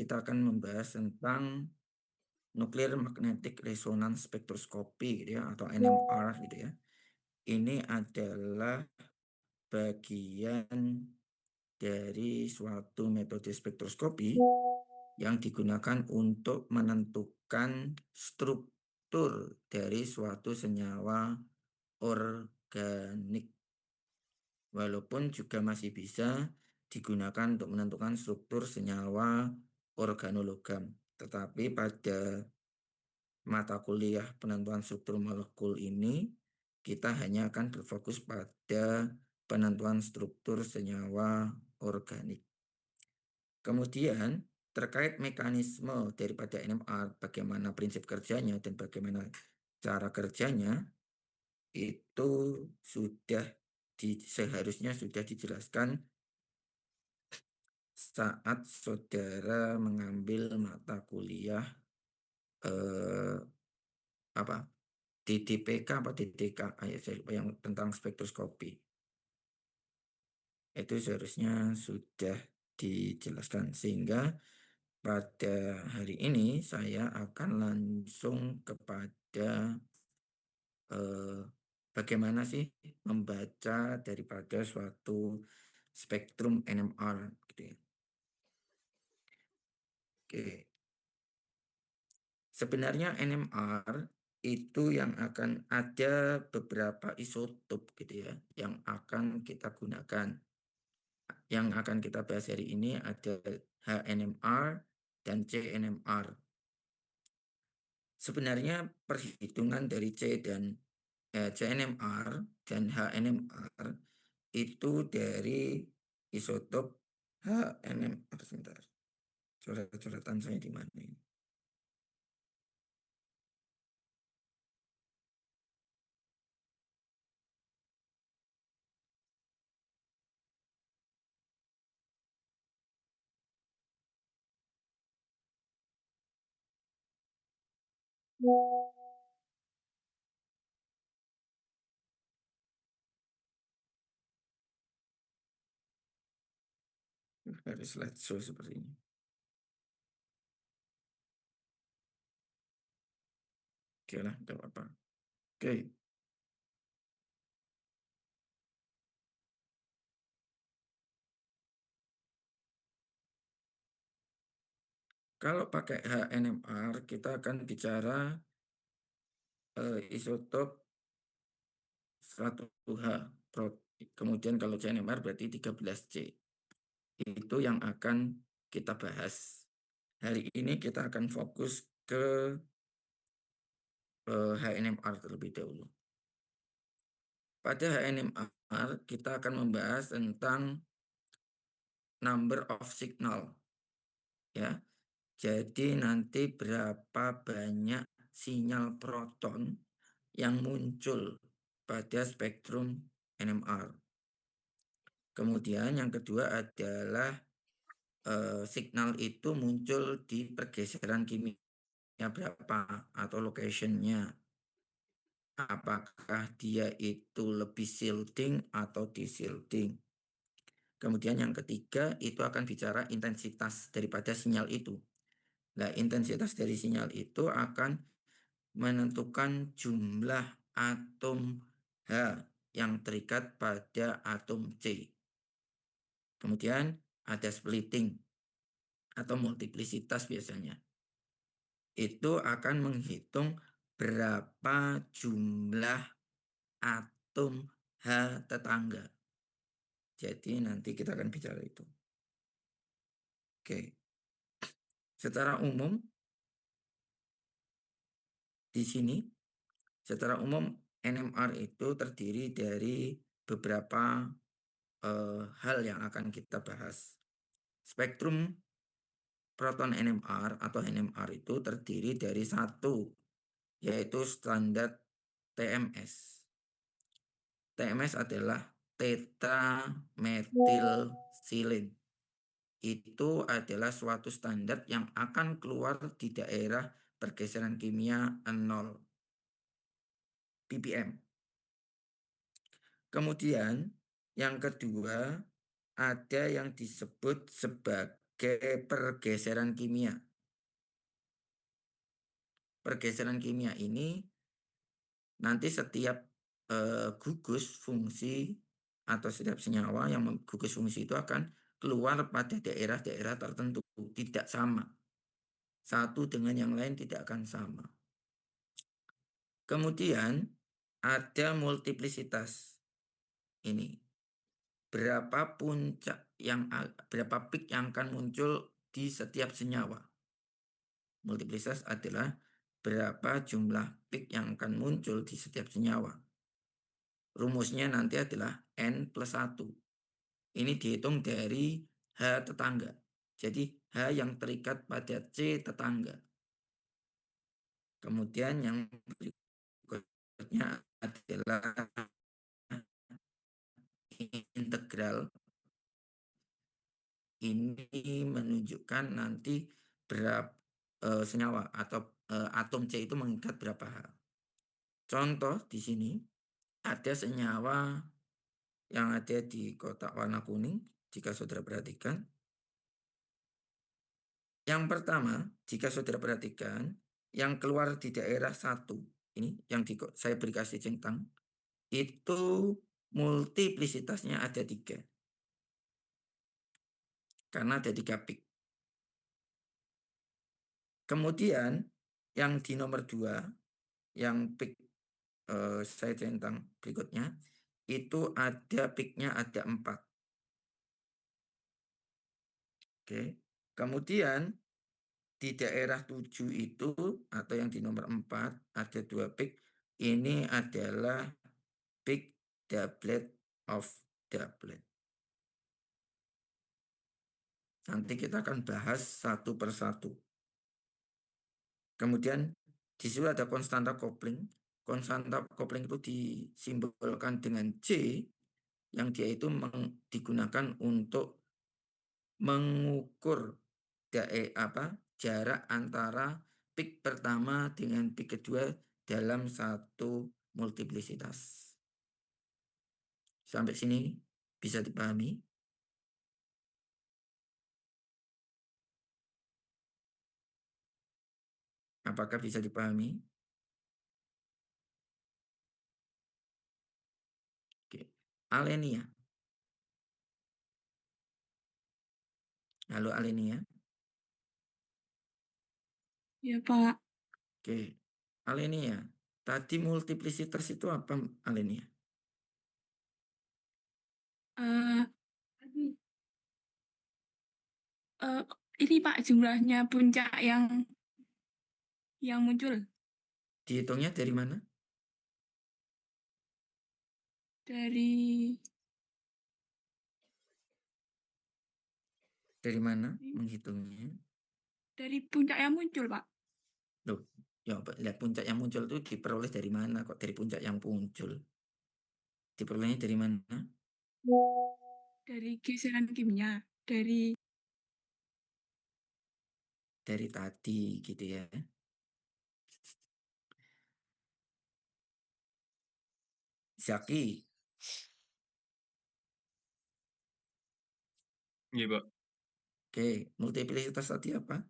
kita akan membahas tentang Nuclear Magnetic Resonance Spectroscopy gitu ya, atau NMR gitu ya. Ini adalah bagian dari suatu metode spektroskopi yang digunakan untuk menentukan struktur dari suatu senyawa organik. Walaupun juga masih bisa digunakan untuk menentukan struktur senyawa organologam. Tetapi pada mata kuliah penentuan struktur molekul ini, kita hanya akan berfokus pada penentuan struktur senyawa organik. Kemudian, terkait mekanisme daripada NMR, bagaimana prinsip kerjanya dan bagaimana cara kerjanya, itu sudah seharusnya sudah dijelaskan saat saudara mengambil mata kuliah eh, apa DDPK apa DDK ya saya lupa, yang tentang spektroskopi itu seharusnya sudah dijelaskan, sehingga pada hari ini saya akan langsung kepada eh, bagaimana sih membaca daripada suatu spektrum NMR gitu ya. Oke. Sebenarnya NMR itu yang akan ada beberapa isotop gitu ya yang akan kita gunakan. Yang akan kita bahas hari ini ada HNMR dan CNMR. Sebenarnya perhitungan dari CNMR dan HNMR itu dari isotop HNMR. Sebentar, coret-coretan saya di mana ini? Dari slideshow seperti ini. Oke lah, tidak apa-apa. Oke, kalau pakai HNMR kita akan bicara isotop 100H. Kemudian kalau CNMR berarti 13C. Itu yang akan kita bahas. Hari ini kita akan fokus ke HNMR terlebih dahulu. Pada HNMR kita akan membahas tentang number of signal ya. Jadi nanti berapa banyak sinyal proton yang muncul pada spektrum NMR. Kemudian yang kedua adalah signal itu muncul di pergeseran kimia berapa atau locationnya. Apakah dia itu lebih shielding atau di-shielding. Kemudian yang ketiga itu akan bicara intensitas daripada sinyal itu. Nah, intensitas dari sinyal itu akan menentukan jumlah atom H yang terikat pada atom C. Kemudian ada splitting atau multiplisitas biasanya. Itu akan menghitung berapa jumlah atom H tetangga. Jadi nanti kita akan bicara itu. Oke. Secara umum di sini, secara umum NMR itu terdiri dari beberapa hal yang akan kita bahas. Spektrum proton NMR atau NMR itu terdiri dari satu, yaitu standar TMS. TMS adalah tetramethyl Itu adalah suatu standar yang akan keluar di daerah pergeseran kimia 0 ppm. Kemudian yang kedua ada yang disebut sebagai pergeseran kimia. Pergeseran kimia ini nanti setiap gugus fungsi atau setiap senyawa yang gugus fungsi itu akan keluar pada daerah-daerah tertentu, tidak sama. Satu dengan yang lain tidak akan sama. Kemudian ada multiplisitas ini. Berapa peak yang akan muncul di setiap senyawa. Multiplisitas adalah berapa jumlah peak yang akan muncul di setiap senyawa. Rumusnya nanti adalah N+1. Ini dihitung dari H tetangga. Jadi H yang terikat pada C tetangga. Kemudian yang berikutnya adalah integral. Ini menunjukkan nanti berapa senyawa atau atom C itu mengikat berapa hal. Contoh di sini ada senyawa yang ada di kotak warna kuning, jika saudara perhatikan. Yang pertama, jika saudara perhatikan, yang keluar di daerah 1, ini yang saya beri kasih centang, itu multiplisitasnya ada 3. Karena ada 3 peak. Kemudian yang di nomor 2, yang peak saya centang berikutnya, itu ada peaknya ada 4. Oke. Kemudian di daerah 7 itu, atau yang di nomor 4, ada 2 peak. Ini adalah peak doublet of doublet. Nanti kita akan bahas satu persatu. Kemudian di situ ada konstanta kopling. Konstanta kopling itu disimbolkan dengan C, yang dia itu digunakan untuk mengukur jarak antara peak pertama dengan peak kedua dalam satu multiplisitas. Sampai sini bisa dipahami? Apakah bisa dipahami? Oke. Alenia. Halo Alenia. Ya, Pak. Oke. Alenia. Tadi multiplisitas itu apa, Alenia? Eh, eh, ini Pak jumlahnya puncak yang muncul Dihitungnya dari mana? dari Dari mana menghitungnya? dari puncak yang muncul, Pak. Loh, ya lihat puncak yang muncul itu diperoleh dari mana? Kok dari puncak yang muncul? Diperolehnya dari mana? Dari geseran kimia, dari Dari tadi gitu ya. Zaki, Iya, Pak. oke. Multiplisitas tadi apa?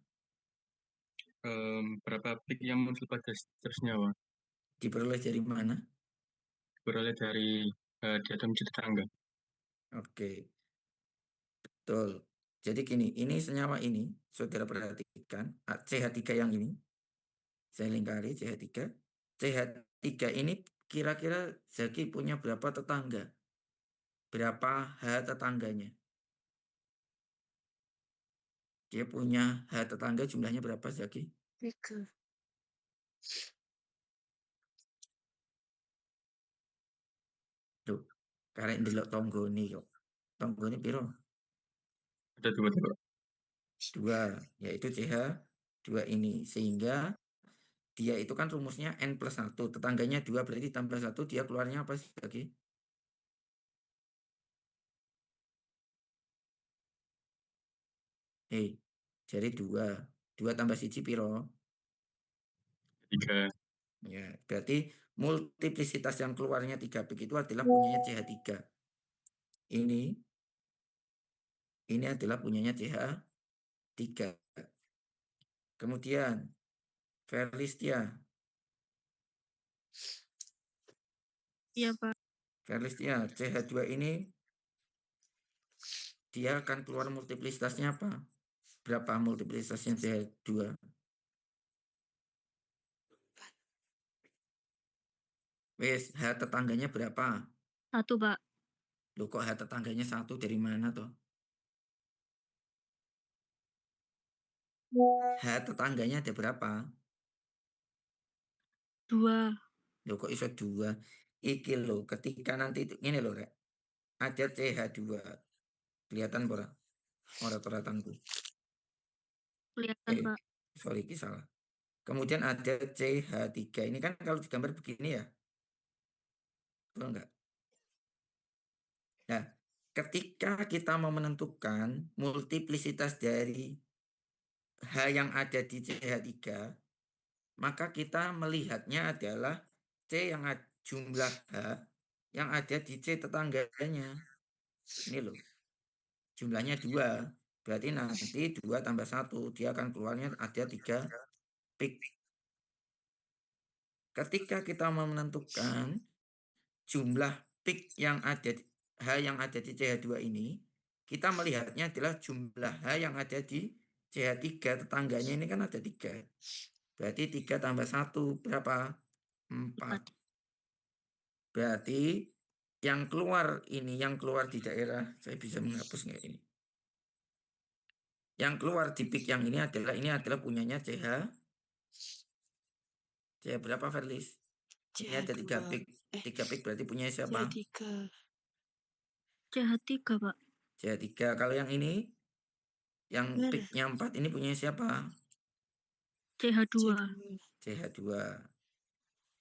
Berapa peak yang muncul pada setiap senyawa? Diperoleh dari mana? Beroleh dari di atom C tetangga. Oke, betul. Jadi gini, ini senyawa ini, saudara perhatikan, CH3 yang ini, saya lingkari CH3. CH3 ini kira-kira Zaki punya berapa tetangga? Berapa H tetangganya? Dia punya H tetangga jumlahnya berapa Zaki? 3. Tuh, karek ndelok tonggo ini kok. Tonggo ini piro? Ada dua, Pak. 2, yaitu CH2 ini. Sehingga dia itu kan rumusnya N+1. Tetangganya 2 berarti tambah 1, dia keluarnya apa sih Zaki? Jadi 2. 2 tambah 1 piro? Tiga. Ya, berarti multiplisitas yang keluarnya 3 peak itu adalah punyanya CH3. Ini adalah punyanya CH3. 3. Kemudian Ferlistia. Iya, Pak. Ferlistia, CH2 ini dia akan keluar multiplisitasnya apa? Berapa multiplisitasnya CH2? Wes, H tetangganya berapa? 1, Pak. Loh kok H tetangganya 1 dari mana toh? H tetangganya ada berapa? 2. Loh kok iso 2? Iki loh, ketika nanti itu, ini loh Rek. Ada CH2. Kelihatan ora? Ora toratanku. Kelihatan, Pak. Sorry, iki salah. Kemudian ada CH3. Ini kan kalau digambar begini ya. Betul enggak? Nah, ketika kita mau menentukan multiplisitas dari H yang ada di CH3, maka kita melihatnya adalah jumlah H yang ada di C tetangganya. Ini loh, jumlahnya 2. Berarti nanti 2 tambah 1, dia akan keluarnya ada 3 pik. Ketika kita mau menentukan jumlah pik yang ada H yang ada di CH2 ini, kita melihatnya adalah jumlah H yang ada di CH3 tetangganya ini kan ada 3. Berarti 3 tambah 1 berapa? 4. 4. Berarti yang keluar ini, yang keluar di daerah, saya bisa menghapus nggak ini? Yang keluar di pik yang ini adalah punyanya CH. CH berapa, Ferlis? Ini ada 3 pik. 3 pik berarti punya siapa? CH3, Pak. CH3. Kalau yang ini, yang piknya 4 ini punya siapa? CH2. CH2.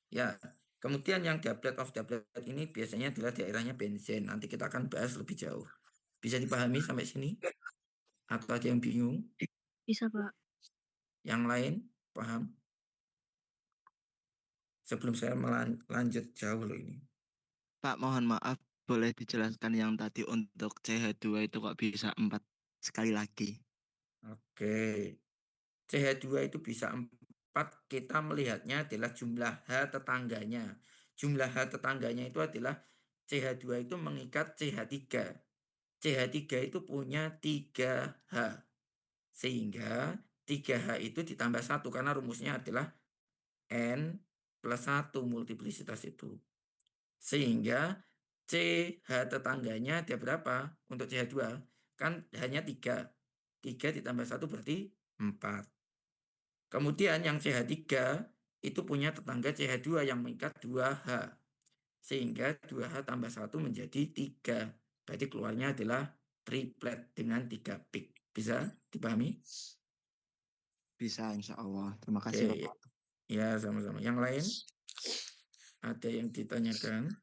Ya, kemudian yang doublet of doublet ini biasanya adalah daerahnya benzen. Nanti kita akan bahas lebih jauh. Bisa dipahami sampai sini? Atau ada yang bingung? Bisa, Pak. Yang lain paham? Sebelum saya lanjut jauh loh ini. Pak, mohon maaf, boleh dijelaskan yang tadi untuk CH2 itu kok bisa 4 sekali lagi? Oke. CH2 itu bisa 4. Kita melihatnya adalah jumlah H tetangganya. Jumlah H tetangganya itu adalah CH2 itu mengikat CH3. CH3 itu punya 3H. Sehingga 3H itu ditambah 1 karena rumusnya adalah N plus 1 multiplisitas itu. Sehingga CH tetangganya ada berapa untuk CH2? Kan hanya 3. 3 ditambah 1 berarti 4. Kemudian yang CH3 itu punya tetangga CH2 yang mengikat 2H. Sehingga 2H tambah 1 menjadi 3. Berarti keluarnya adalah triplet dengan 3 pik. Bisa dipahami? Bisa, insya Allah. Terima Oke, kasih, Bapak. ya sama-sama. Yang lain? Ada yang ditanyakan?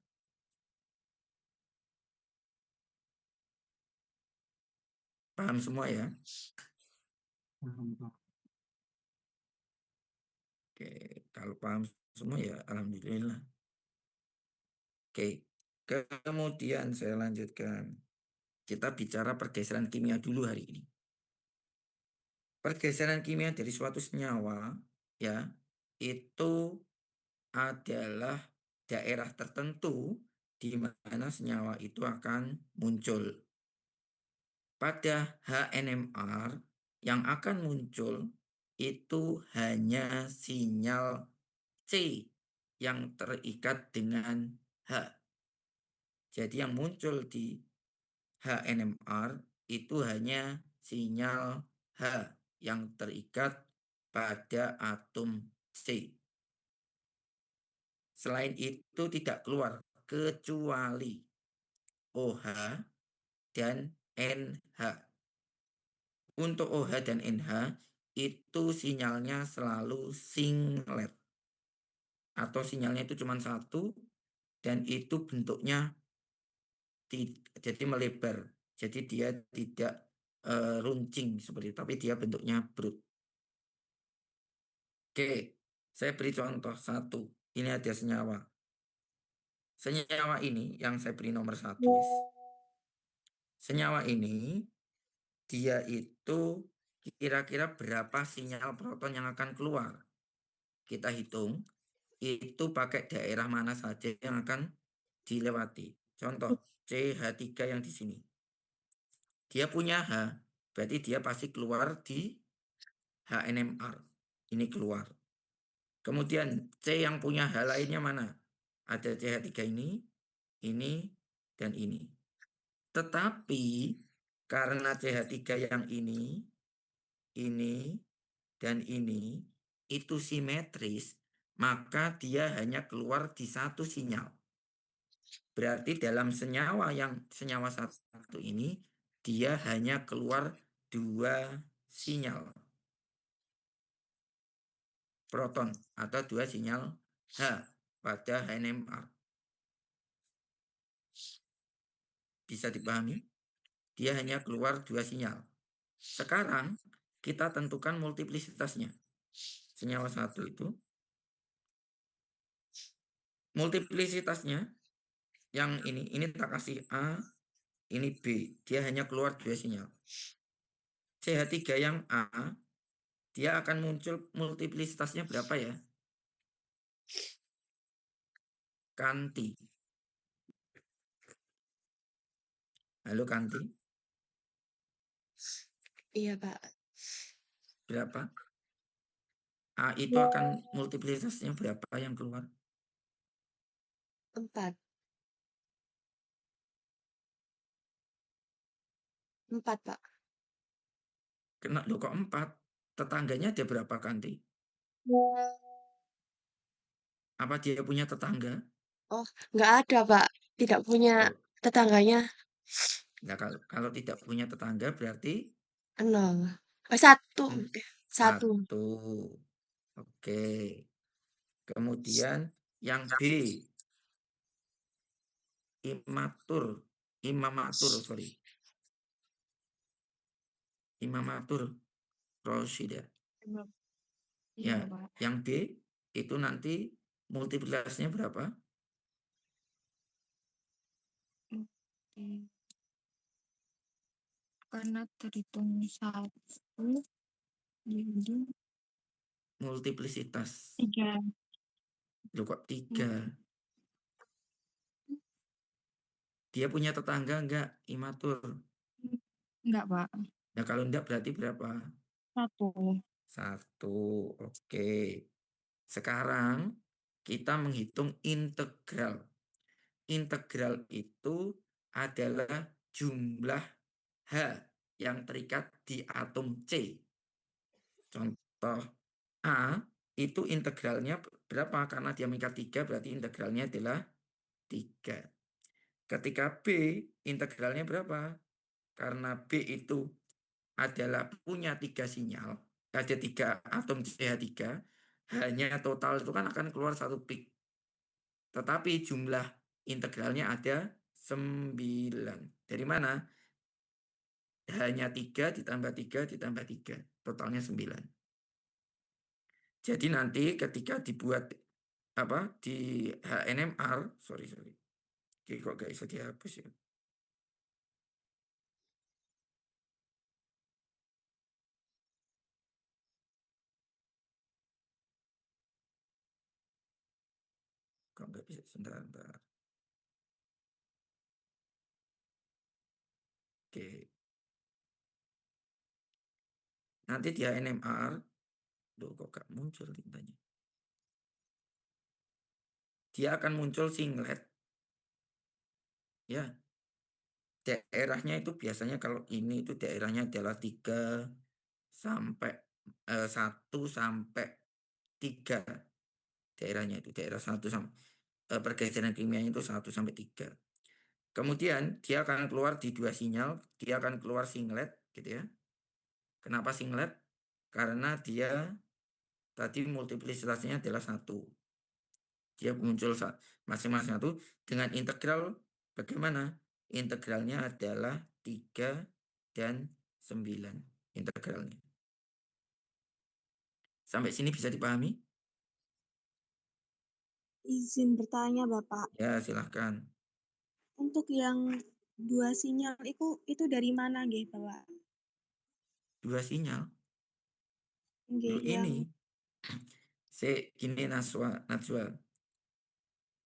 Paham semua ya? Oke, kalau paham semua ya alhamdulillah. Oke, kemudian saya lanjutkan. Kita bicara pergeseran kimia dulu hari ini. Pergeseran kimia dari suatu senyawa ya itu adalah daerah tertentu di mana senyawa itu akan muncul. Pada HNMR yang akan muncul itu hanya sinyal C yang terikat dengan H. Jadi yang muncul di HNMR itu hanya sinyal H yang terikat pada atom C. Selain itu tidak keluar kecuali OH dan NH. Untuk OH dan NH itu sinyalnya selalu singlet. Atau sinyalnya itu cuma satu dan itu bentuknya jadi melebar. Jadi dia tidak runcing seperti itu, tapi dia bentuknya brut. Oke, saya beri contoh satu. Ini ada senyawa. Senyawa ini yang saya beri nomor 1. Senyawa ini dia itu kira-kira berapa sinyal proton yang akan keluar. Kita hitung, itu pakai daerah mana saja yang akan dilewati. Contoh, CH3 yang di sini. Dia punya H, berarti dia pasti keluar di HNMR. Ini keluar. Kemudian C yang punya H lainnya mana? Ada CH3 ini, dan ini. Tetapi karena CH3 yang ini, dan ini itu simetris, maka dia hanya keluar di satu sinyal. Berarti dalam senyawa satu ini, dia hanya keluar 2 sinyal proton atau 2 sinyal H pada HNMR. Bisa dipahami? Dia hanya keluar 2 sinyal. Sekarang kita tentukan multiplisitasnya. Senyawa satu itu. Multiplisitasnya yang ini tak kasih A, ini B. Dia hanya keluar 2 sinyal. CH3 yang A, dia akan muncul multiplisitasnya berapa ya? Kanti. Halo Kanti, Iya, Pak. berapa? A itu akan multiplisitasnya berapa yang keluar? 4. 4, Pak. Kena lo kok 4? Tetangganya ada berapa Kanti? Apa dia punya tetangga? Oh, nggak ada, Pak. Tidak punya Oh, tetangganya. nah kalau tidak punya tetangga berarti 0. 1. 1. 1. Oke. Kemudian yang B, Imamatur Roshida. Iya, Ya, Pak. yang B itu nanti multiplikasinya berapa? Oke. Karena terhitung 1, jadi Multiplisitas. 3. Loh kok 3? Dia punya tetangga enggak, Imatur? Enggak, Pak. Nah, kalau enggak berarti berapa? 1. 1. Oke. Sekarang kita menghitung integral. Integral itu adalah jumlah H yang terikat di atom C. Contoh A itu integralnya berapa? Karena dia mengikat 3 berarti integralnya adalah 3. Ketika B integralnya berapa? Karena B itu adalah punya 3 sinyal, ada 3 atom CH3, hanya total itu kan akan keluar 1 pik. Tetapi jumlah integralnya ada 9. Dari mana? Hanya 3 ditambah 3 ditambah 3. Totalnya 9. Jadi nanti ketika dibuat di HNMR, sorry. Oke, kok gak bisa dihapus ya? Kok nggak bisa? Sebentar. Oke. Nanti di HNMR, kok gak muncul tintanya? Dia akan muncul singlet. Ya, daerahnya itu biasanya kalau ini itu daerahnya adalah 1 sampai 3. Daerahnya itu daerah 1 sampai pergeseran kimianya itu 1 sampai 3. Kemudian dia akan keluar di 2 sinyal, dia akan keluar singlet gitu ya. Kenapa singlet? Karena dia tadi multiplisitasnya adalah 1. Dia muncul masing-masing 1 dengan integral bagaimana? Integralnya adalah 3 dan 9 integralnya. Sampai sini bisa dipahami? Izin bertanya, Bapak. Ya, silahkan. Untuk yang 2 sinyal itu dari mana nggih, Bapak? 2 sinyal. Nggih, Loh yang ini, gini Najwa,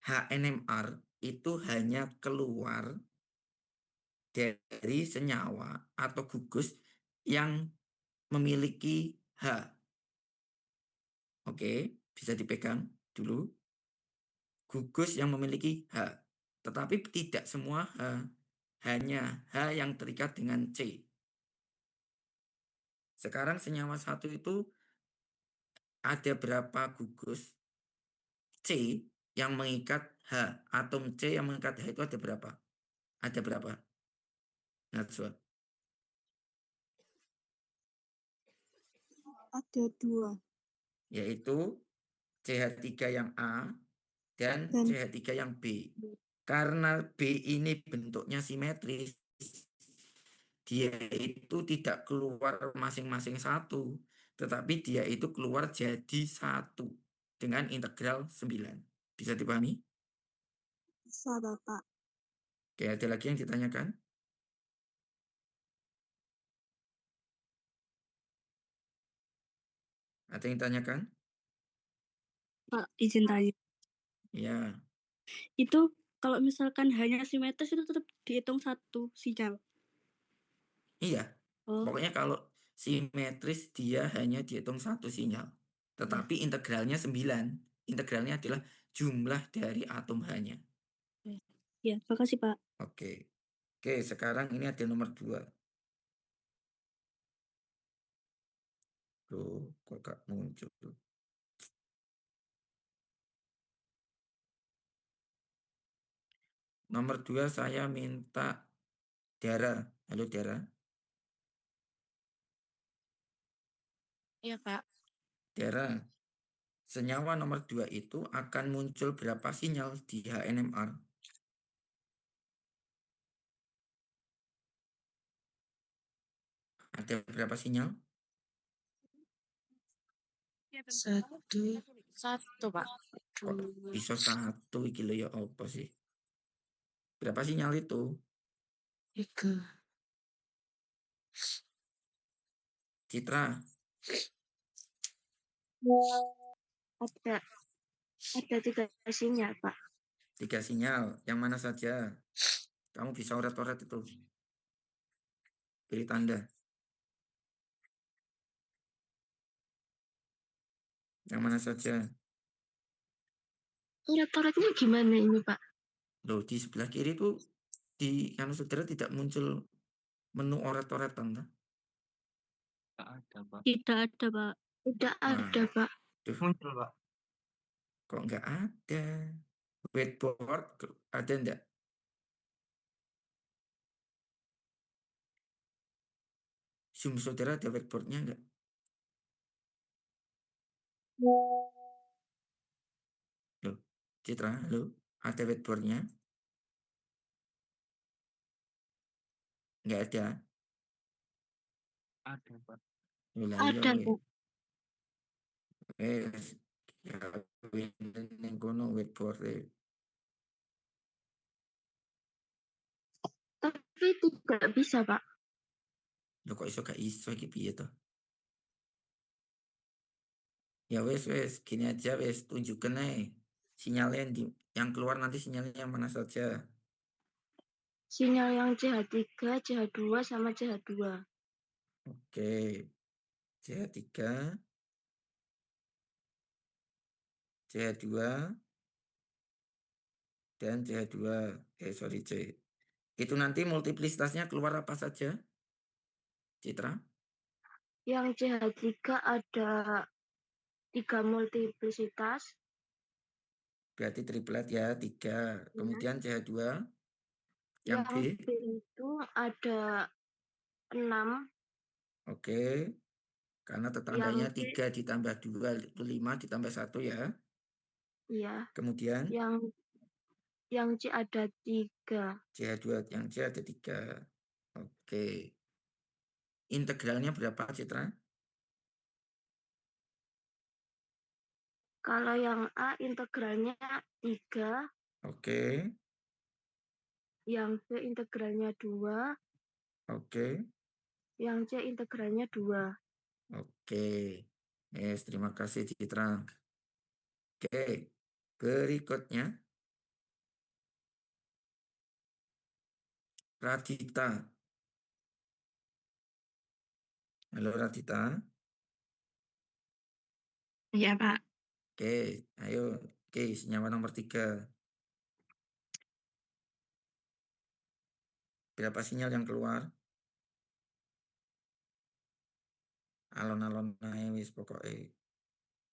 HNMR itu hanya keluar dari senyawa atau gugus yang memiliki H. Oke, bisa dipegang dulu. Gugus yang memiliki H. Tetapi tidak semua H. Hanya H yang terikat dengan C. Sekarang senyawa satu itu ada berapa gugus C yang mengikat H. Atom C yang mengikat H itu ada berapa? Ada berapa? Najwa. ada 2 Yaitu CH3 yang A dan dan CH3 yang B. Karena B ini bentuknya simetris, dia itu tidak keluar masing-masing satu, tetapi dia itu keluar jadi satu dengan integral 9. Bisa dipahami? bisa Bapak. Oke, ada lagi yang ditanyakan? Ada yang ditanyakan? Pak, izin tanya. Ya, Itu kalau misalkan hanya simetris itu tetap dihitung satu sinyal. iya. Oh, Pokoknya kalau simetris dia hanya dihitung satu sinyal. Tetapi integralnya 9. Integralnya adalah jumlah dari atom H-nya. ya, makasih Pak. Oke. Oke, sekarang ini ada nomor 2. Loh, kok gak muncul? Nomor 2 saya minta Dara. Halo Dara. Iya, Pak. Dara, senyawa nomor 2 itu akan muncul berapa sinyal di HNMR? Ada berapa sinyal? Satu, Pak. Kok Dua. bisa 1 iki lho ya apa sih? Berapa sinyal itu? 3. Citra, Ada 3 sinyal, Pak. 3 sinyal. Yang mana saja? Kamu bisa oret-oret itu. Beri tanda. Yang mana saja? Oret-oretnya gimana ini, Pak? Loh, di sebelah kiri itu di kan saudara tidak muncul menu oret-oretan. Toh? Tak ada, Pak. Tidak ada Pak. Tidak Wah, ada, Pak. duh, Muncul, Pak. kok nggak ada? Whiteboard ada enggak? Zoom saudara ada whiteboardnya enggak? Loh, Citra, halo? Ada whiteboardnya? Enggak ada. Ada, Pak. Loh, lah iya Ada, weh. Pak. Ning kono whiteboard e. Tapi tidak bisa, Pak. Loh kok iso gak iso iki piye toh? Ya wes gini aja wes tunjukkan aja sinyalnya yang keluar nanti sinyalnya yang mana saja. Sinyal yang CH3, CH2, sama CH2. Oke, CH3, CH2, dan CH2. Sorry C. Itu nanti multiplisitasnya keluar apa saja? Citra? Yang CH3 ada 3 multiplisitas. Berarti triplet ya, 3. Kemudian CH2, yang Yang B. B itu ada 6. Oke, karena Yang tetangganya C, 3 ditambah 2 itu 5 ditambah 1 ya. ya. Kemudian Yang C ada 3. CH2, yang C ada 3. Oke. Integralnya berapa, Citra? Kalau yang A integralnya 3. Oke, Yang B integralnya 2. oke. Yang C integralnya 2. Oke. Yes, terima kasih Citra. Oke, berikutnya Radita. Halo Radita. Iya, Pak. Oke, ayo. Oke, senyawa nomor 3. Berapa sinyal yang keluar? Alon-alon naik wis pokoknya.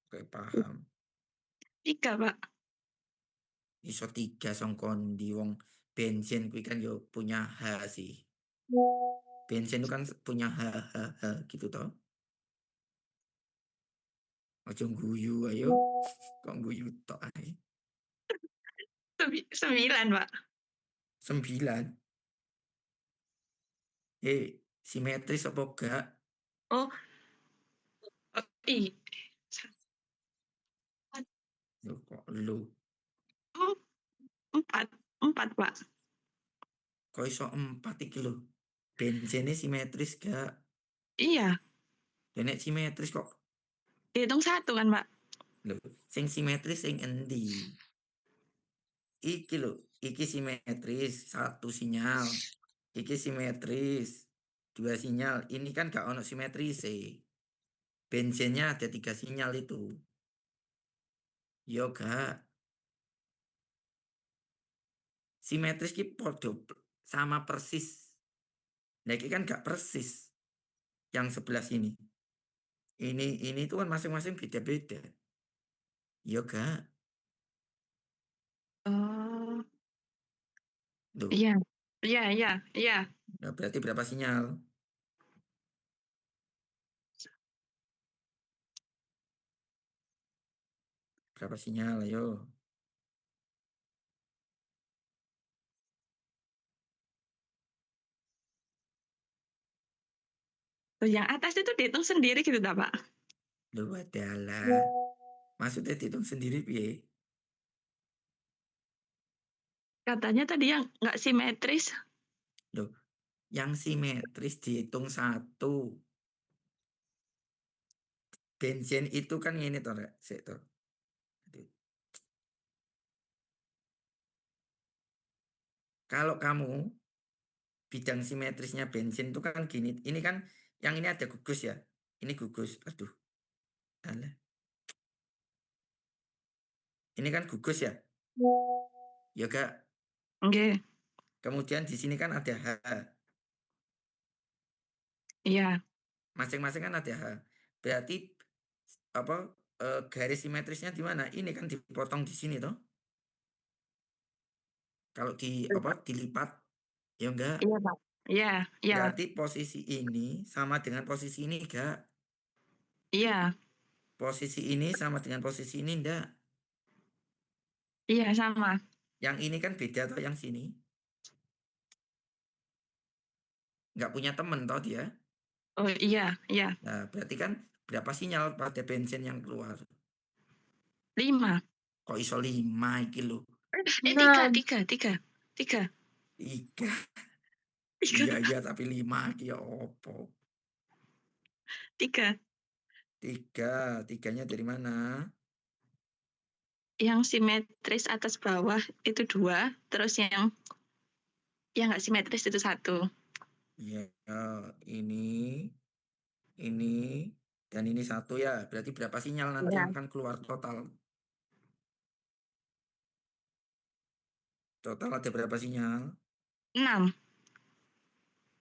Oke, paham. 3, Pak. Iso 3 songkon di wong bensin kuwi kan yo punya H sih. Bensin itu kan punya H gitu toh. Ojo guyu ayo. Kok guyu tok ae. 9, Pak. 9. Simetris apa gak? Oh, i. Loh, kok lu? Oh, 4. 4, Pak. Kok iso 4 iki lho? Bensinnya simetris gak? Iya, Dan nek simetris kok dihitung 1 kan, Pak? lho, sing simetris sing endi? Iki lho, iki simetris 1 sinyal. Iki simetris 2 sinyal. Ini kan gak ono simetris sih. Bensinnya ada 3 sinyal itu. Yo gak. Simetris ki podo sama persis. Nah iki kan gak persis. Yang sebelah sini. Ini tuh kan masing-masing beda-beda. Yo gak. Oh, Loh, iya. Iya, iya, iya. nah berarti berapa sinyal? Berapa sinyal? Ayo. Tuh, yang atas itu dihitung sendiri gitu, tak, Pak? Loh adalah. Maksudnya dihitung sendiri piye? Katanya tadi yang nggak simetris. Loh, yang simetris dihitung 1. Bensin itu kan ini toh, Rek. Sik toh. Aduh. Kalau kamu bidang simetrisnya bensin itu kan gini. Ini kan yang ini ada gugus ya. Ini gugus. Aduh. Alah. Ini kan gugus ya. Ya gak. Oke, Kemudian di sini kan ada H. iya. Masing-masing kan ada H. Berarti apa garis simetrisnya di mana? Ini kan dipotong di sini toh. Kalau di apa dilipat ya enggak. Iya, Pak. Iya, iya, Berarti posisi ini sama dengan posisi ini enggak. iya, Posisi ini sama dengan posisi ini enggak. iya, sama. Yang ini kan beda atau yang sini. Enggak punya temen toh dia. Oh, iya, iya. Nah, berarti kan berapa sinyal pada bensin yang keluar? 5. Kok iso 5 iki lho. 3, 3, 3. 3. 3. 3, Iya tapi 5 iki ya opo? 3. 3. Tiganya dari mana? Yang simetris atas bawah itu 2, terus yang nggak simetris itu 1. Ya, ini, dan ini 1 ya. Berarti berapa sinyal nanti Iya. yang akan keluar total? Total ada berapa sinyal? 6.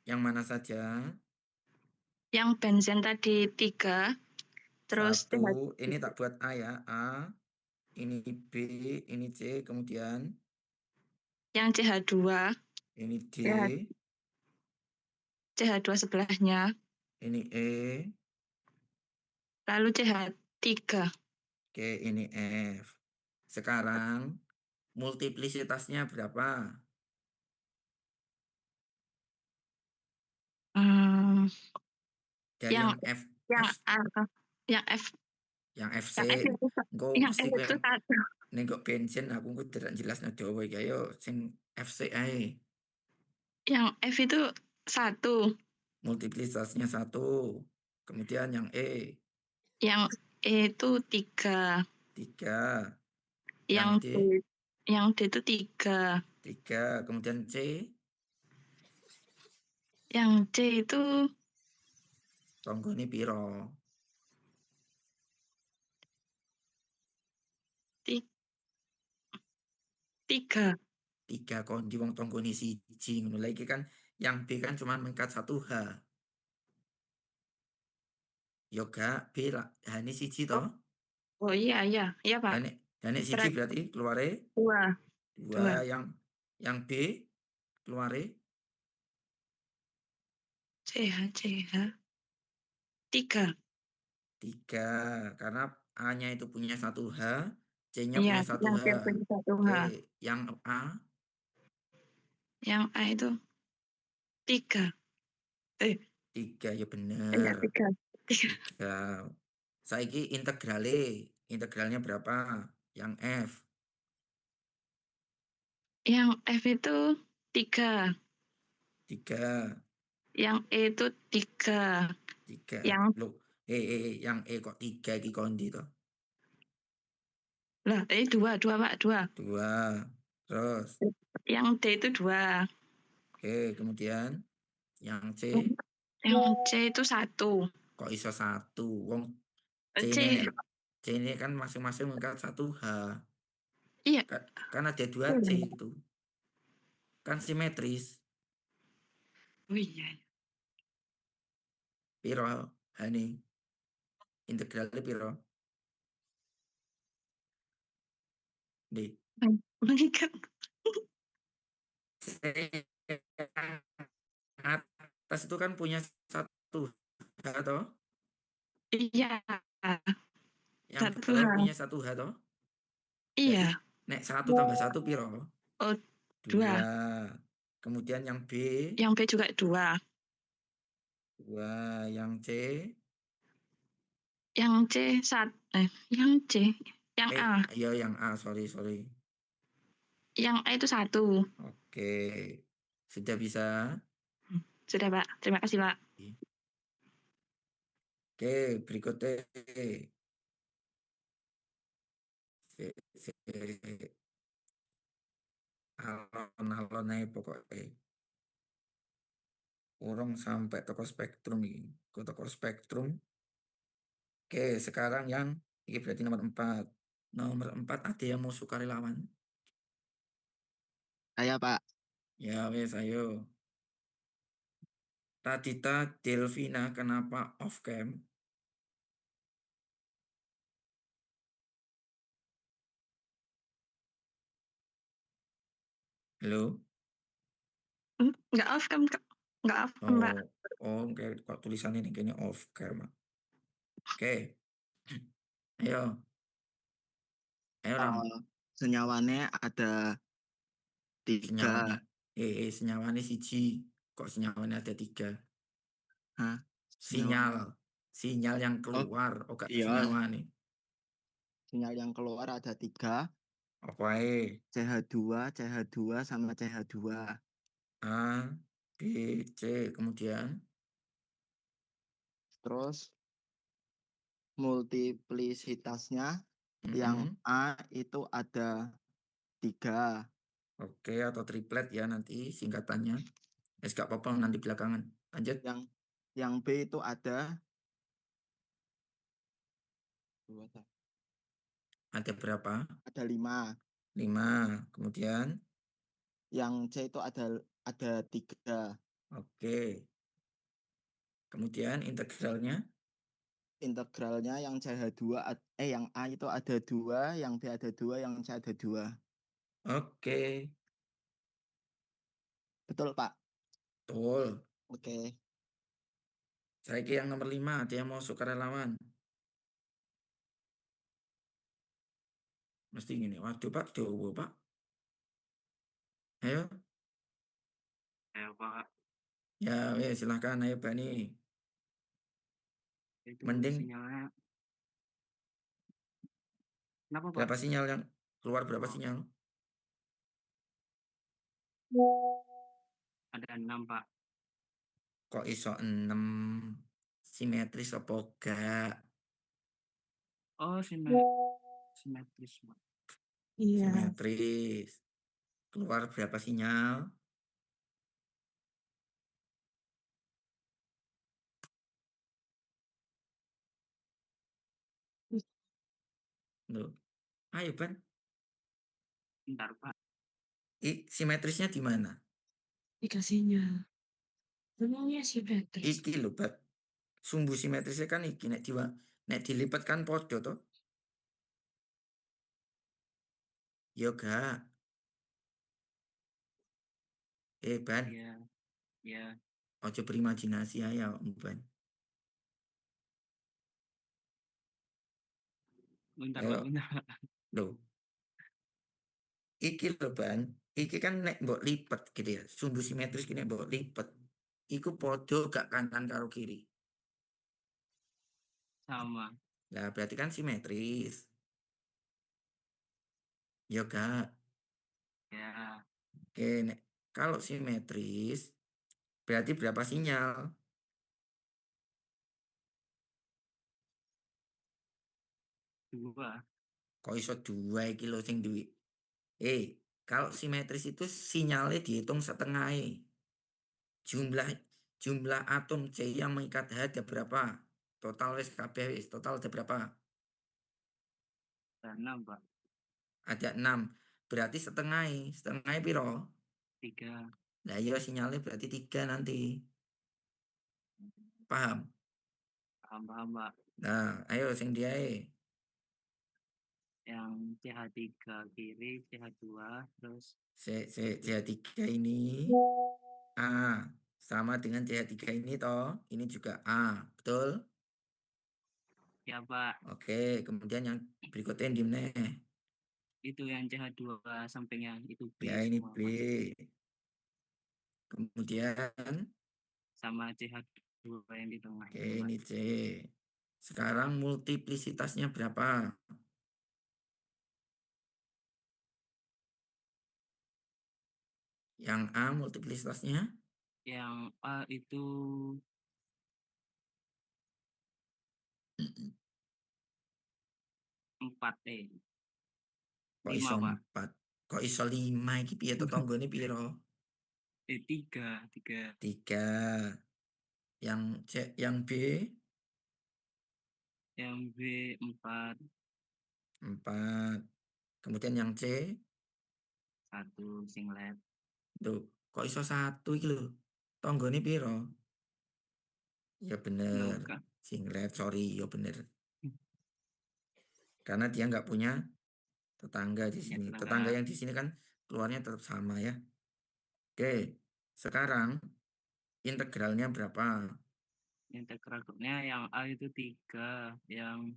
Yang mana saja? Yang bensin tadi 3, terus 1. Ini tak buat A ya. A. Ini B. Ini C. Kemudian yang CH2, ini D. CH2 sebelahnya, Ini E. lalu CH3. Oke, ini F. Sekarang multiplisitasnya berapa? Dari Yang yang F, yang F yang F yang FC yang F itu engko yang mesti F kowe itu 1. nengok bensin aku engko tidak jelas Jawa iki ayo sing FC ae. Yang F itu 1. multiplicitasnya 1. Kemudian yang E, Yang E itu 3. 3. Yang D, D itu 3. 3. Kemudian C, Yang C itu tonggone piro? 3. 3 kondi wong tonggone siji ngono. Lah iki kan yang B kan cuma mengkat 1H. Yo gak B lah. H ini siji toh. Oh iya Pak. H ini siji berarti keluare 2. 2. Yang B keluare CH 3. 3 karena A-nya itu punya 1H, C-nya Iya, punya 1H. yang C punya 1H. Oke, yang A Yang A itu 3. 3 ya Iya, bener. 3. 3. Saiki integralnya berapa? Yang F. Yang F itu 3. 3. Yang E itu 3. 3. Yang Loh, yang E kok 3 iki kondi toh? lah, 2 Pak, 2. 2. Terus, Yang D itu 2. oke, kemudian yang C Yang C itu 1. kok iso 1? Wong C C ini kan masing-masing mengangkat 1H. iya. Kan ada 2C itu. Kan simetris. Oh iya. Piro? Hani. Integralnya piro? Di. Mengikat. Atas itu kan punya 1H toh? Iya. Yang 1H. bawah punya 1H toh? Berarti Iya. nek 1 tambah 1 piro? Oh, 2. 2. Kemudian yang B Yang B juga 2. 2. Yang C Yang C 1. Yang C. Yang A. iya yang A, sorry. Yang A itu 1. Oke. Sudah bisa? Sudah, Pak. Terima kasih, Pak. Oke, berikutnya. Alon-alon ae pokoknya. Urung sampai toko spektrum ini. Ke toko spektrum. Oke, sekarang yang ini berarti nomor 4. Nomor 4 ada yang mau sukarelawan? Saya Pak. Ya wes ayo. Radita Delvina kenapa off cam? Halo? Nggak off kan, Kak? Nggak off kan, Pak? Oke, kok tulisannya ini kayaknya off cam. Oke. Ayo, Ram. Senyawannya ada 3. Senyawanya. Senyawanya siji. Kok senyawanya ada 3? Hah? Sinyal yang keluar. Oh, gak iya. senyawa nih. Sinyal yang keluar ada 3. Apa CH2, CH2 sama CH2. A, B, C, kemudian Terus multiplisitasnya yang A itu ada 3. Oke, atau triplet ya nanti singkatannya. Gak apa-apa nanti belakangan. Lanjut. Yang B itu ada berapa? Ada 5. 5. Kemudian Yang C itu ada 3. oke. Kemudian integralnya Integralnya yang CH2 yang A itu ada 2, yang B ada 2, yang C ada 2. Oke. Betul, Pak? Betul. Oke. Saya yang nomor 5, dia mau sukarelawan. Mesti gini, waduh Pak, coba Pak. Ayo. Ayo Pak. Ya, silahkan, ayo Bani. Itu Mending sinyalnya. Kenapa Pak? berapa sinyal yang keluar, berapa sinyal? Ada 6 Pak. Kok iso 6 simetris apa gak? Oh, simetris, Pak. Iya. Simetris. Keluar berapa sinyal? Loh, ayo Ban. Bentar, Pak. Simetrisnya di mana? Dikasihnya. Memangnya simetris. Iki lho, Bat. Sumbu simetrisnya kan iki nek dilipat kan podo toh? Yo gak. Ban. Iya, iya. Ojo berimajinasi ya, Ban. Bentar, Ayo. Pak, bentar. Loh. Iki lho, Ban. Iki kan nek mbok lipat gitu ya. Sumbu simetris kini mbok lipat. Iku podo gak kanan karo kiri. Sama. Lah berarti kan simetris. Yo gak. Ya, Oke, kalau simetris berarti berapa sinyal? 2. Kok iso 2 iki lho sing duwe. Kalau simetris itu sinyalnya dihitung setengah. Jumlah atom C yang mengikat H ada berapa? Total wis kabeh wis total ada berapa? Dan 6, Pak. Ada 6. Berarti setengah. Setengah piro? 3. Nah, iya sinyalnya berarti 3 nanti. Paham? Paham, Pak. Nah, ayo sing dia Yang CH3 kiri, CH2, terus CH3 ini A sama dengan CH3 ini toh. Ini juga A, betul? ya, Pak. Oke, kemudian yang berikutnya di mana? Itu yang CH2 sampingnya itu B Ya, ini semua, B. Pak. Kemudian, Sama CH2 yang di tengah oke, itu, Pak. ini C. Sekarang multiplisitasnya berapa? Yang A multiplisitasnya Yang A itu 4, kok 5, iso Pak. 4? Kok iso 5 iki piye tetanggane piro? 3, 3. 3. Yang B Yang B 4, 4. Kemudian yang C 1 singlet. tuh, kok iso 1 iki lho. Tanggane piro? Ya bener. Loh, Kak. Singlet, sorry, ya bener. Karena dia nggak punya tetangga di Ya, sini. tetangga. Tetangga yang di sini kan keluarnya tetap sama ya. Oke, sekarang integralnya berapa? Integralnya yang A itu 3, yang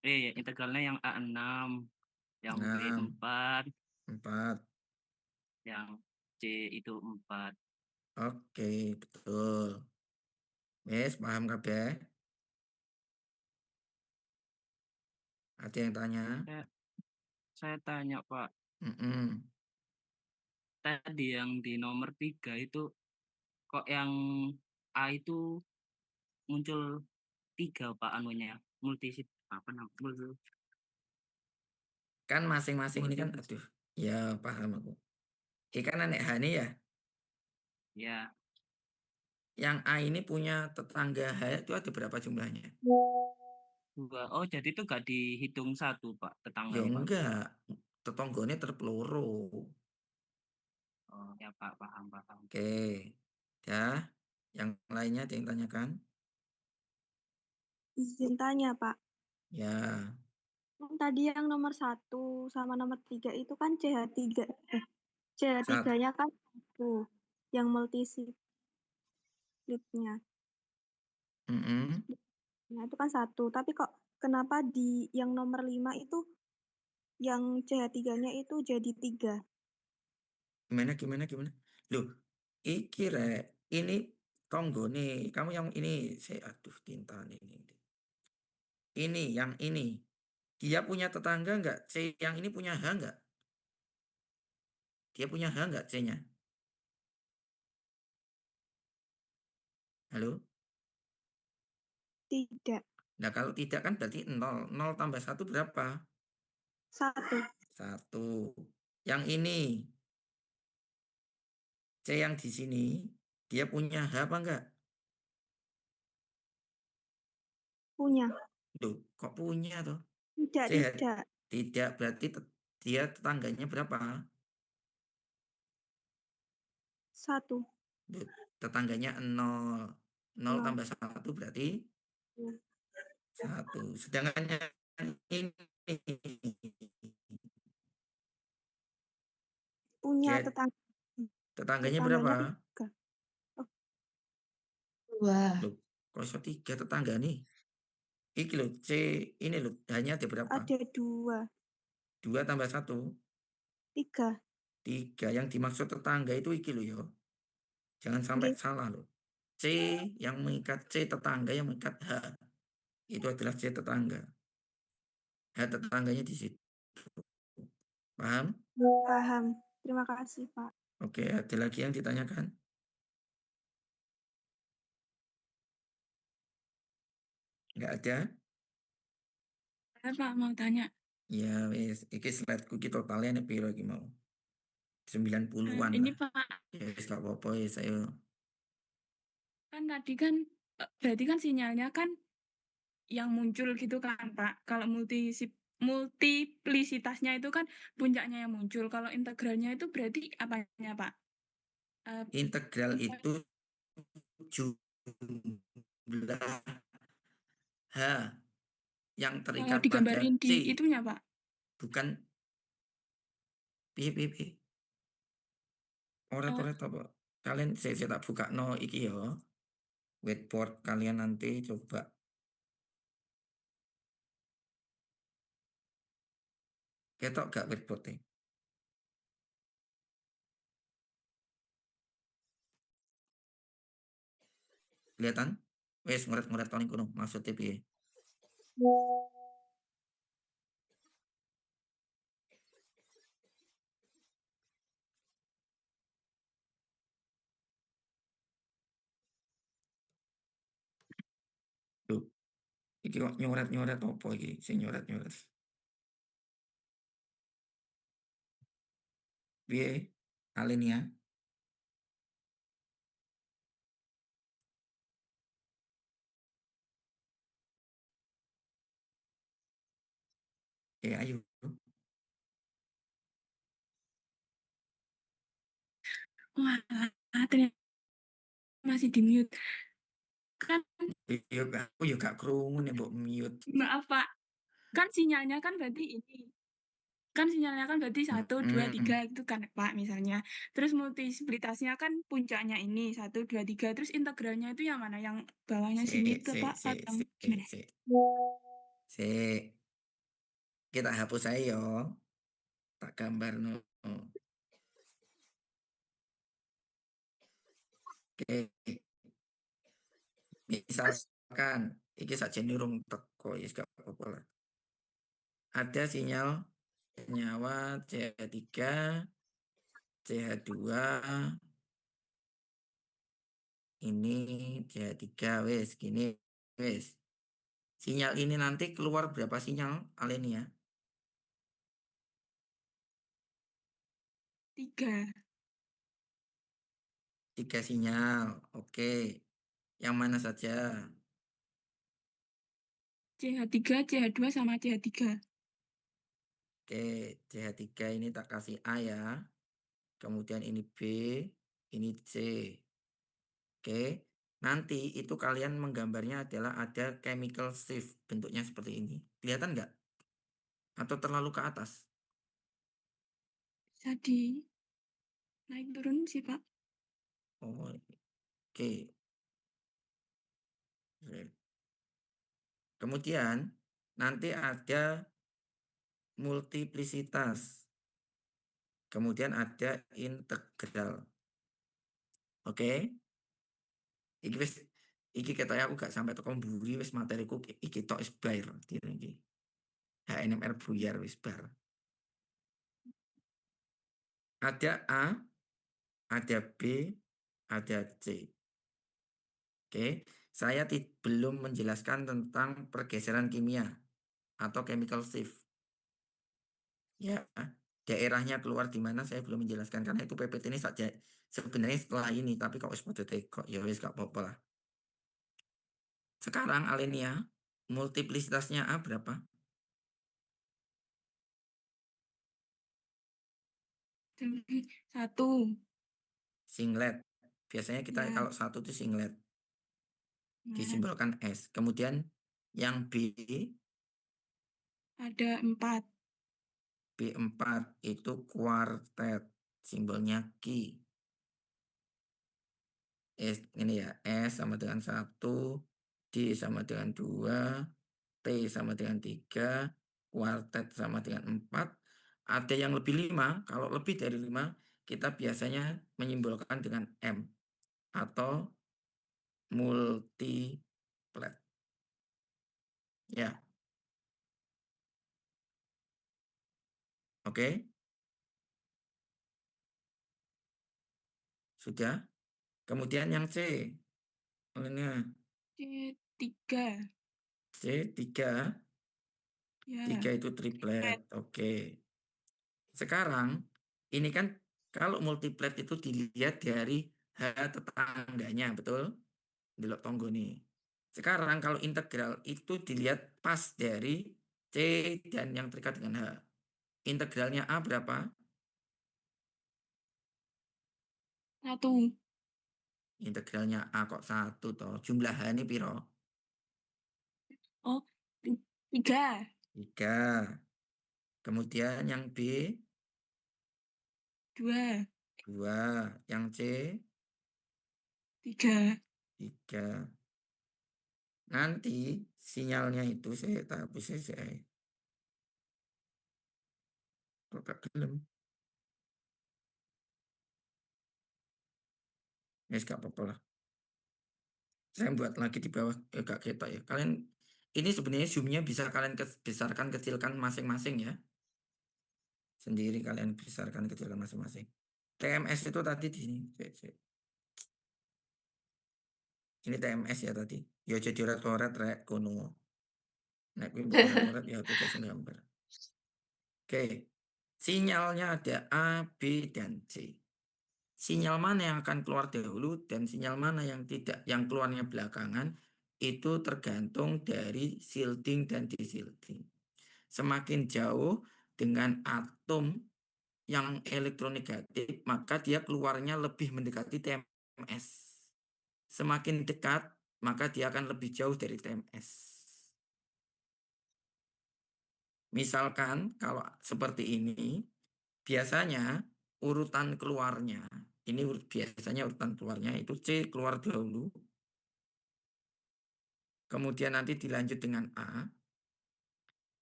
integralnya yang A 6, yang B 6, 4, 4. yang C itu 4. Oke, betul. Wes, paham kabeh? Ada yang tanya? Saya tanya, Pak, Mm-mm. tadi yang di nomor 3 itu kok yang A itu muncul 3, Pak, anunya multisit apa namanya? Kan masing-masing ini kan, Multiplis. aduh, ya paham aku. Ikan anek Hani ya, Ya, yang A ini punya tetangga H itu ada berapa jumlahnya? 2. Oh, jadi itu gak dihitung 1, Pak, Ya tetangganya, Pak. enggak, tetangganya terpeluru. Oh, ya, Pak, paham. Oke, ya, yang lainnya ada yang tanyakan? Izin tanya, Pak. Ya, Tadi yang nomor 1 sama nomor 3 itu kan CH3. saat, CH3-nya kan 1. Yang multiplitnya. mm-mm. Nah, itu kan 1. Tapi kok kenapa di yang nomor 5 itu yang CH3-nya itu jadi 3? Gimana? Loh, iki rek, ini tonggo nih, kamu yang ini, aduh tinta ini. Ini, yang ini, dia punya tetangga enggak? C yang ini punya H enggak? Dia punya H enggak C-nya? Halo? Tidak. Nah, kalau tidak kan berarti 0. 0 tambah 1 berapa? 1. 1. Yang ini, C yang di sini, dia punya H apa enggak? Punya. Loh, kok punya tuh? Tidak, C tidak. tidak, berarti dia tetangganya berapa? 1. Loh, tetangganya 0. 0 0. tambah 1 berarti 1. Sedangkan yang ini, Punya dia tetangga. tetangganya Tetangganya berapa? 3. Oh, 2. Loh, kok iso 3 tetangga nih? Iki loh, C ini loh, hanya ada berapa? ada 2. 2 tambah 1, 3. 3. Yang dimaksud tetangga itu iki loh ya. Jangan sampai Nggih. salah loh. C yang mengikat C tetangga yang mengikat H. Itu adalah C tetangga. H tetangganya di situ. Paham? Paham. Terima kasih, Pak. Oke, ada lagi yang ditanyakan? Enggak ada? Saya Pak mau tanya, Ya, wis. Iki slide-ku ki totalnya piro iki mau? 90-an ini lah. Pak, Ya, wis gak apa-apa ya saya. kan tadi kan berarti kan sinyalnya kan yang muncul gitu kan Pak. Kalau multiplisitasnya itu kan puncaknya yang muncul. Kalau integralnya itu berarti apanya Pak? Integral Apa- itu jumlah H yang terikat pada digambarin C. di itunya Pak. Bukan piye piye piye. Eh, Oret-oret apa? Kalian saya tak buka no iki ya. Whiteboard kalian nanti coba. Ketok gak whiteboardnya? Kelihatan? Wes ngoret-ngoret tahun kuno maksudnya piye? Tuh, iki kok nyoret-nyoret apa iki? Sing nyoret-nyoret. Piye? Alinea? Ayo. Wah, ternyata masih di mute. Kan Aku yo gak krungu nek mbok mute. maaf Pak, kan sinyalnya kan berarti ini. Kan sinyalnya kan berarti 1, 2, 3 gitu kan Pak misalnya. Terus multiplitasnya kan puncaknya ini 1, 2, 3. Terus integralnya itu yang mana? Yang bawahnya si mute Pak atau gimana? Kita hapus aja yo. Tak gambar no. Oke. Misalkan iki saja urung teko ya gak apa-apa lah. Ada sinyal senyawa CH3, CH2, ini CH3 wes gini wes. Sinyal ini nanti keluar berapa sinyal Alenia? 3. 3 sinyal. Oke. Yang mana saja? CH3, CH2 sama CH3. Oke, CH3 ini tak kasih A ya. Kemudian ini B, ini C. Oke. Nanti itu kalian menggambarnya adalah ada chemical shift bentuknya seperti ini. Kelihatan nggak? Atau terlalu ke atas? Bisa di naik turun sih Pak. Oh, oke. Kemudian nanti ada multiplisitas. Kemudian ada integral. Oke. Iki wis iki ketoknya aku gak sampai teko mburi wis materiku iki tok is bar dina iki. HNMR buyar wis bar. Ada A, ada B, ada C. Oke, saya belum menjelaskan tentang pergeseran kimia atau chemical shift. Ya, daerahnya keluar di mana saya belum menjelaskan karena itu PPT ini saja sebenarnya setelah ini, tapi kalau seperti teko ya wis gak apa-apa lah. Sekarang Alenia, multiplisitasnya A berapa? Satu. Singlet. Biasanya kita Ya. kalau satu itu singlet, Nah, disimbolkan S. Kemudian yang B, ada 4. B4 itu kuartet, simbolnya Ki. S ini ya, S sama dengan 1, D sama dengan 2, T sama dengan 3, kuartet sama dengan 4. Ada yang lebih 5, kalau lebih dari 5, kita biasanya menyimbolkan dengan M atau multiplet. Ya, oke. Sudah. Kemudian yang C, ini C3. C3, Ya. 3 itu triplet. Oke. Sekarang ini kan kalau multiplet itu dilihat dari H tetangganya, betul? Delok tonggo nih. Sekarang kalau integral itu dilihat pas dari C dan yang terikat dengan H. Integralnya A berapa? 1. Integralnya A kok 1 toh. Jumlah H ini piro? Oh, 3. 3. Kemudian yang B 2. 2. Yang C 3. 3. Nanti sinyalnya itu saya hapus saya. Kok gak gelem? Ya, gak apa-apa lah. Saya buat lagi di bawah gak ketok ya. Kalian ini sebenarnya zoomnya bisa kalian besarkan kecilkan masing-masing ya. Sendiri kalian besarkan kecilkan masing-masing. TMS itu tadi di sini. Ini TMS ya tadi. Ya jadi oret-oret rek kono. Nek kuwi mbok oret-oret ya aku kasih gambar. Oke. Sinyalnya ada A, B, dan C. Sinyal mana yang akan keluar dahulu dan sinyal mana yang tidak, yang keluarnya belakangan, itu tergantung dari shielding dan deshielding. Semakin jauh dengan atom yang elektronegatif, maka dia keluarnya lebih mendekati TMS. Semakin dekat, maka dia akan lebih jauh dari TMS. Misalkan kalau seperti ini, biasanya urutan keluarnya, ini biasanya urutan keluarnya itu C keluar dahulu, kemudian nanti dilanjut dengan A,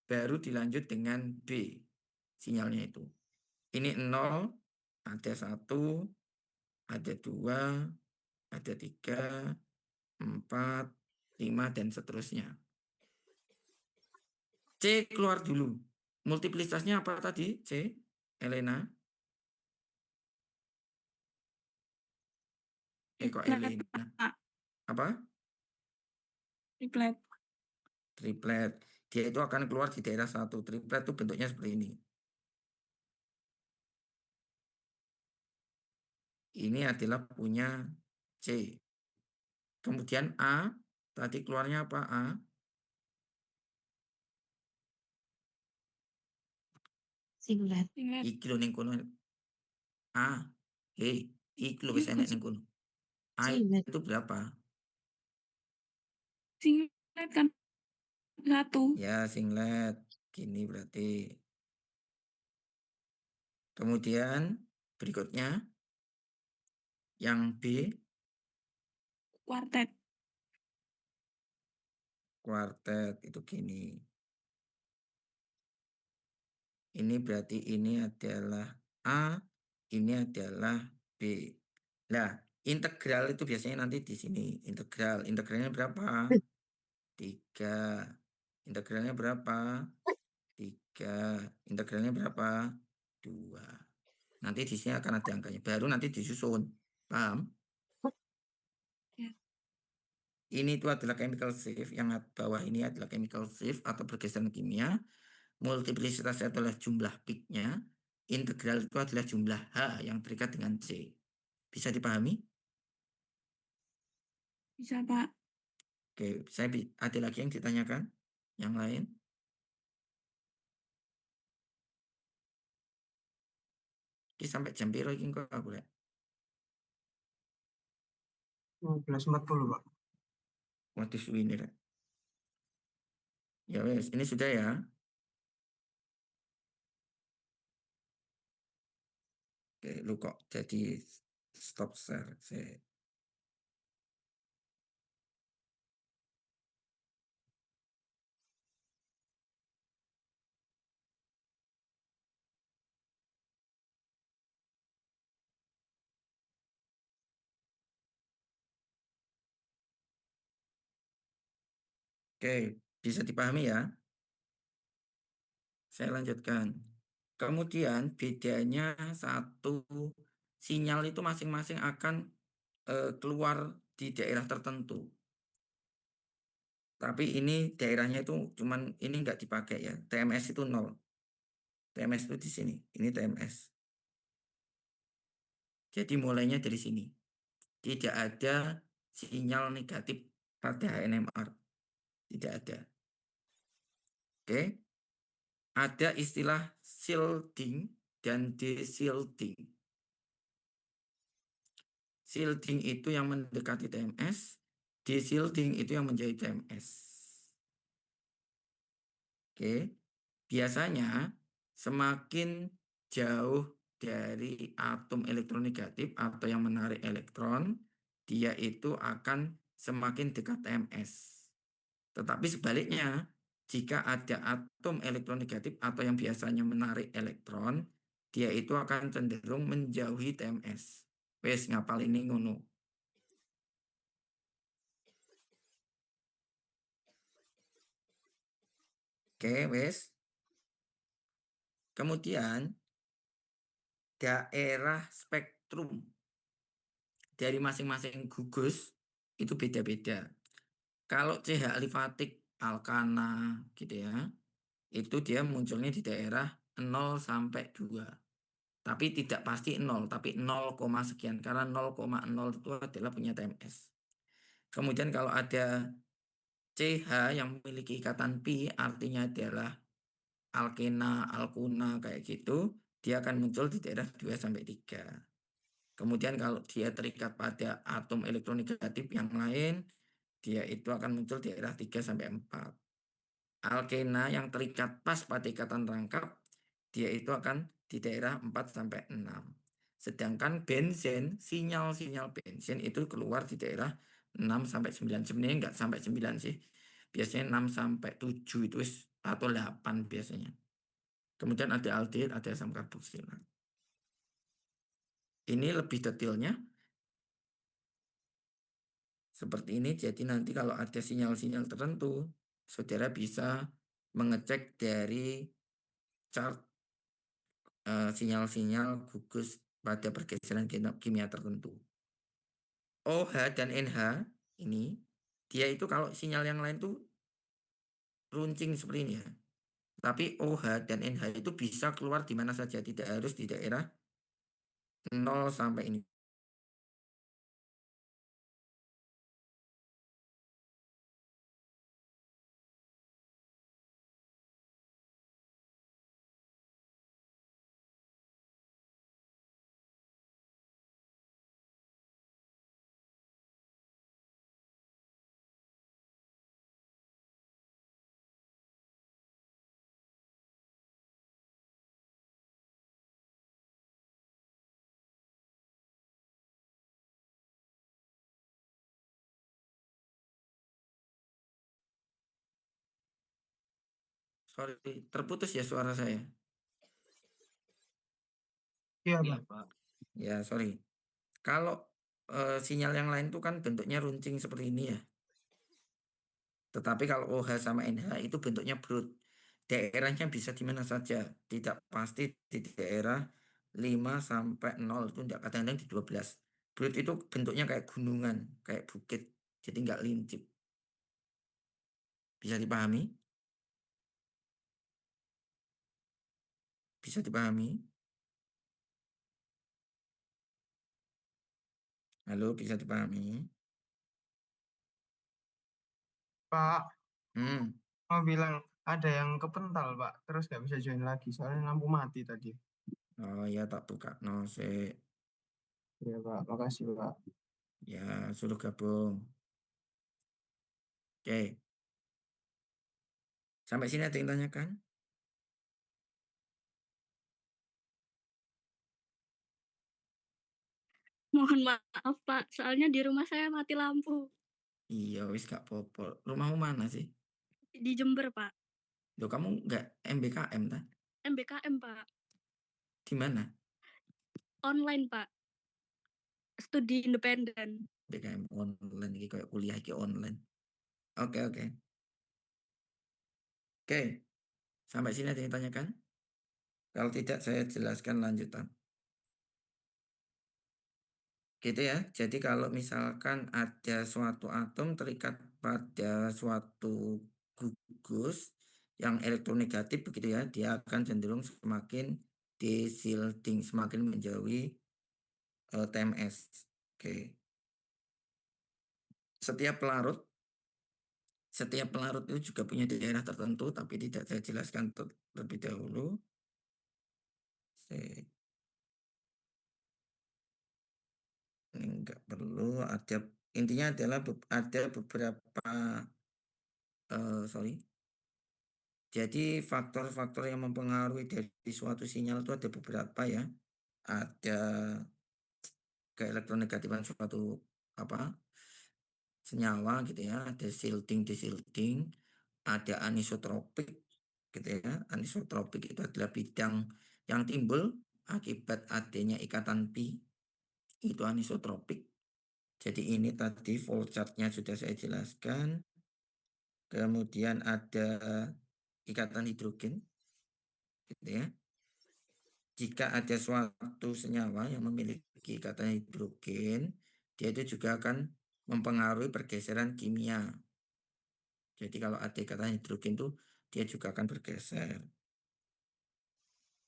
baru dilanjut dengan B, sinyalnya itu. Ini 0, ada 1, ada 2, ada 3, 4, 5, dan seterusnya. C keluar dulu. Multiplisitasnya apa tadi, C? Elena? Kok Elena? Apa? Triplet. Triplet. Dia itu akan keluar di daerah 1. Triplet itu bentuknya seperti ini. Ini adalah punya C. Kemudian A, tadi keluarnya apa A? Singlet. Iki lho ning kono. A. Iki lho wis enek ning kono. A Singlet. itu berapa? Singlet kan 1. Ya, singlet. Gini berarti. Kemudian berikutnya yang B, Kuartet. kuartet itu gini. Ini berarti ini adalah A, ini adalah B. Nah, integral itu biasanya nanti di sini. Integralnya berapa? 3. Integralnya berapa? 3. Integralnya berapa? 2. Nanti di sini akan ada angkanya. Baru nanti disusun. Paham? Ya. ini itu adalah chemical shift, yang bawah ini adalah chemical shift atau pergeseran kimia. Multiplicitas adalah jumlah peaknya, integral itu adalah jumlah H yang terikat dengan C. Bisa dipahami? Bisa, Pak. Oke, ada lagi yang ditanyakan? Yang lain? Ini sampai jam berapa ini kok aku lihat? 12.40, Pak. Waduh, ini Rek. Ya wes, ini sudah ya. Oke, lu kok jadi stop share. Oke, bisa dipahami ya. Saya lanjutkan. Kemudian bedanya satu sinyal itu masing-masing akan keluar di daerah tertentu. Tapi ini daerahnya itu cuman ini nggak dipakai ya. TMS itu 0. TMS itu di sini. Ini TMS. Jadi mulainya dari sini. Tidak ada sinyal negatif pada HNMR. Tidak ada. Oke. Ada istilah shielding dan de-shielding. Shielding itu yang mendekati TMS, de-shielding itu yang menjauhi TMS. Oke. Biasanya semakin jauh dari atom elektronegatif atau yang menarik elektron, dia itu akan semakin dekat TMS. Tetapi sebaliknya, jika ada atom elektronegatif atau yang biasanya menarik elektron, dia itu akan cenderung menjauhi TMS. Wes ngapal ini ngono. Oke, wes. Kemudian daerah spektrum dari masing-masing gugus itu beda-beda. Kalau CH alifatik alkana gitu ya, itu dia munculnya di daerah 0 sampai 2. Tapi tidak pasti 0, tapi 0, sekian. Karena 0,0 itu adalah punya TMS. Kemudian kalau ada CH yang memiliki ikatan pi, artinya adalah alkena, alkuna kayak gitu, dia akan muncul di daerah 2 sampai 3. Kemudian kalau dia terikat pada atom elektronegatif yang lain, dia itu akan muncul di daerah 3 sampai 4. Alkena yang terikat pas pada ikatan rangkap, dia itu akan di daerah 4 sampai 6. Sedangkan benzen, sinyal-sinyal benzen itu keluar di daerah 6 sampai 9. Sebenarnya enggak sampai 9 sih. Biasanya 6 sampai 7 itu atau 8 biasanya. Kemudian ada aldehid, ada asam karboksilat. Ini lebih detailnya seperti ini. Jadi nanti kalau ada sinyal-sinyal tertentu, saudara bisa mengecek dari chart sinyal-sinyal gugus pada pergeseran kimia tertentu. OH dan NH ini, dia itu kalau sinyal yang lain tuh runcing seperti ini ya. Tapi OH dan NH itu bisa keluar di mana saja, tidak harus di daerah 0 sampai ini. Sorry, terputus ya suara saya. Iya, Iya, Pak. Pak. Ya, sorry. Kalau sinyal yang lain itu kan bentuknya runcing seperti ini ya. Tetapi kalau OH sama NH itu bentuknya broad. Daerahnya bisa di mana saja. Tidak pasti di daerah 5 sampai 0 itu tidak, kadang-kadang di 12. Broad itu bentuknya kayak gunungan, kayak bukit. Jadi nggak lincip. Bisa dipahami? Bisa dipahami? Halo, bisa dipahami? Pak, Hmm. mau bilang ada yang kepental, Pak. Terus nggak bisa join lagi, soalnya lampu mati tadi. Oh ya, tak buka. No, Ya, Pak. Makasih, Pak. ya, suruh gabung. Oke. Sampai sini ada yang tanyakan? Mohon maaf, Pak. Soalnya di rumah saya mati lampu. Iya, wis gak popol. Rumahmu mana sih? Di Jember, Pak. Loh, kamu nggak MBKM, tak? MBKM, Pak. Di mana? Online, Pak. Studi independen. BKM online, ini kayak kuliah ini online. Oke, oke. Oke, sampai sini ada yang tanyakan? Kalau tidak, saya jelaskan lanjutan. Gitu ya. Jadi kalau misalkan ada suatu atom terikat pada suatu gugus yang elektronegatif begitu ya, dia akan cenderung semakin desilting, semakin menjauhi TMS. Oke. Setiap pelarut itu juga punya daerah tertentu, tapi tidak saya jelaskan terlebih dahulu. Ini enggak perlu, ada intinya adalah ada beberapa sorry. Jadi faktor-faktor yang mempengaruhi dari suatu sinyal itu ada beberapa ya. Ada keelektronegatifan suatu apa senyawa gitu ya, ada silting, desilting, ada anisotropik gitu ya. Anisotropik itu adalah bidang yang timbul akibat adanya ikatan pi, itu anisotropik. Jadi ini tadi voltchart-nya sudah saya jelaskan. Kemudian ada ikatan hidrogen gitu ya. Jika ada suatu senyawa yang memiliki ikatan hidrogen, dia itu juga akan mempengaruhi pergeseran kimia. Jadi kalau ada ikatan hidrogen itu dia juga akan bergeser.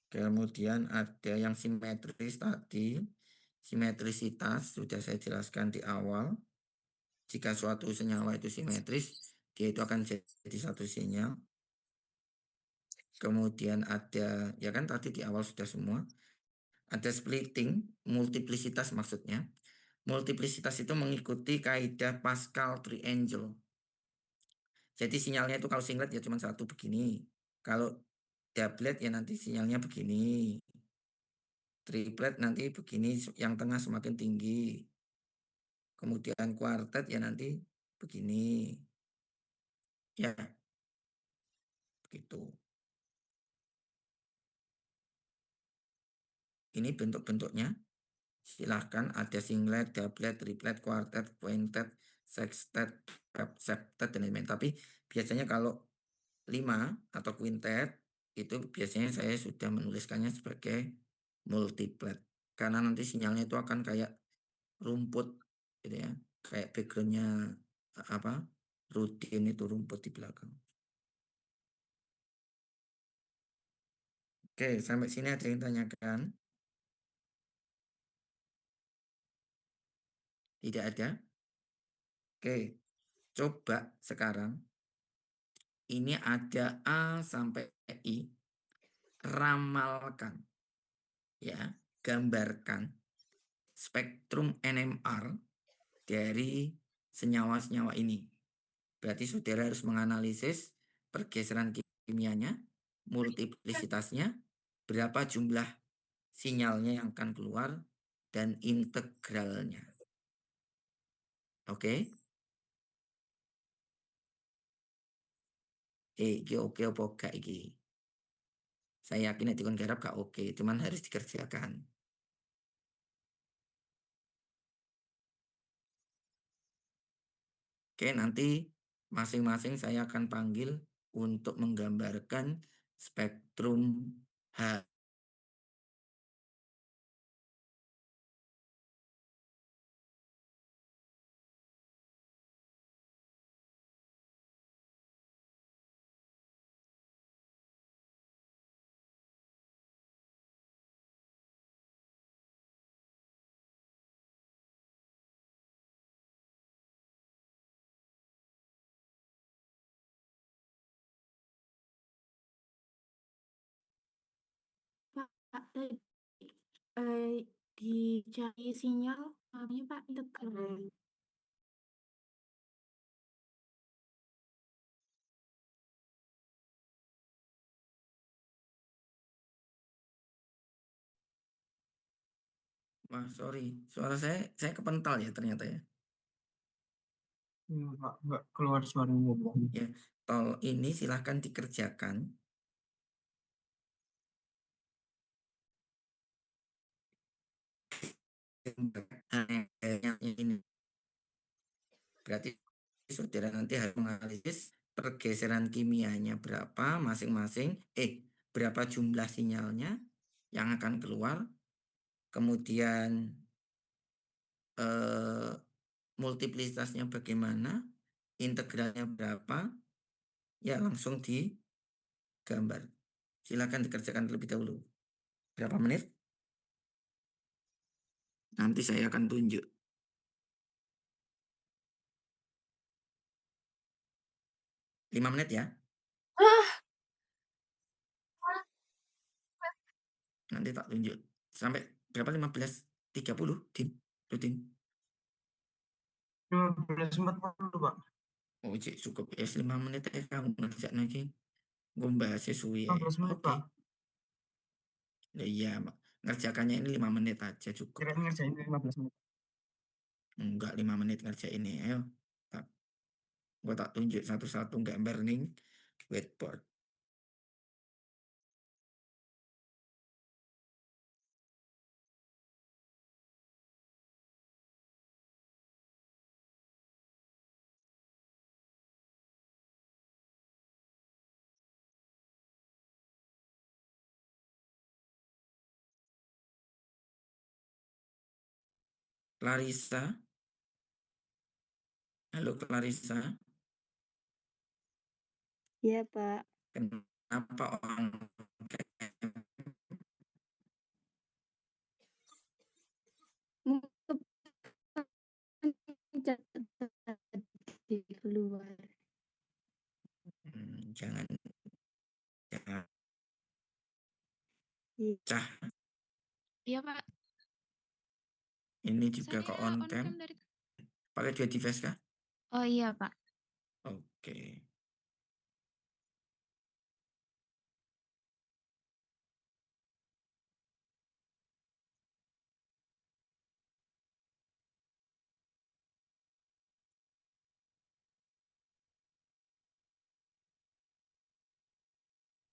Kemudian ada yang simetris tadi. Simetrisitas sudah saya jelaskan di awal. Jika suatu senyawa itu simetris, dia itu akan jadi satu sinyal. Kemudian ada, ya kan tadi di awal sudah semua. Ada splitting, multiplisitas maksudnya. Multiplisitas itu mengikuti kaidah Pascal triangle. Jadi sinyalnya itu kalau singlet ya cuma satu begini. Kalau doublet ya nanti sinyalnya begini. Triplet nanti begini, yang tengah semakin tinggi. Kemudian kuartet ya nanti begini. Ya, begitu. Ini bentuk-bentuknya. Silahkan ada singlet, doublet, triplet, kuartet, quintet, sextet, septet, dan lain-lain. Tapi biasanya kalau 5 atau quintet, itu biasanya saya sudah menuliskannya sebagai multiplet. Karena nanti sinyalnya itu akan kayak rumput, gitu ya. Kayak backgroundnya apa? Rutin itu rumput di belakang. Oke, sampai sini ada yang tanyakan? Tidak ada? Oke, coba sekarang. Ini ada A sampai I. Ramalkan, ya, gambarkan spektrum NMR dari senyawa-senyawa ini. Berarti saudara harus menganalisis pergeseran kimianya, multiplisitasnya, berapa jumlah sinyalnya yang akan keluar, dan integralnya. Oke? Iki oke apa gak iki? Saya yakin itu kan garap gak oke, cuman harus dikerjakan. Oke, nanti masing-masing saya akan panggil untuk menggambarkan spektrum H tadi dicari sinyal namanya Pak integral. Wah, sorry. Suara saya kepental ya ternyata ya. Iya, Pak, nggak keluar suaranya. Ya, tol ini silahkan dikerjakan. Ini berarti saudara nanti harus menganalisis pergeseran kimianya berapa masing-masing, berapa jumlah sinyalnya yang akan keluar, kemudian multiplicitasnya bagaimana, integralnya berapa, ya langsung digambar. Silakan dikerjakan terlebih dahulu. Berapa menit? Nanti saya akan tunjuk. 5 menit ya. Nanti tak tunjuk. Sampai berapa? 15.30 Din? Rutin. 15.40, Pak. Oh, cik cukup ya 5 menit kamu ngerjain lagi. Gue bahasnya suwi ya. 15 menit, Oke. Pak. Ya, iya, ngerjakannya ini 5 menit aja cukup. Kira ngerjain 15 menit. Enggak 5 menit ngerjain ini. Ayo. Gue tak tunjuk satu-satu gambar nih whiteboard. Clarissa. Halo Clarissa. Iya, Pak. Kenapa orang Di keluar. jangan Iya. cah. Iya, Pak. Ini juga Saya ke on on cam. cam dari... Pakai dua device kah? Oh iya, Pak. Oke.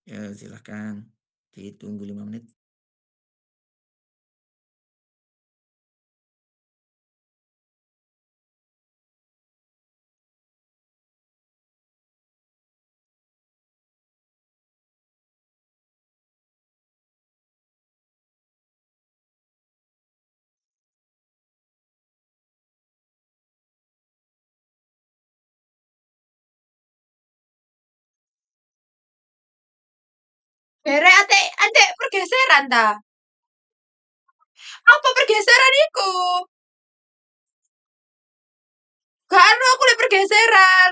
Ya, silahkan ditunggu 5 menit. Bere ate pergeseran ta? Apa pergeseran iku? Gak anu aku liat pergeseran.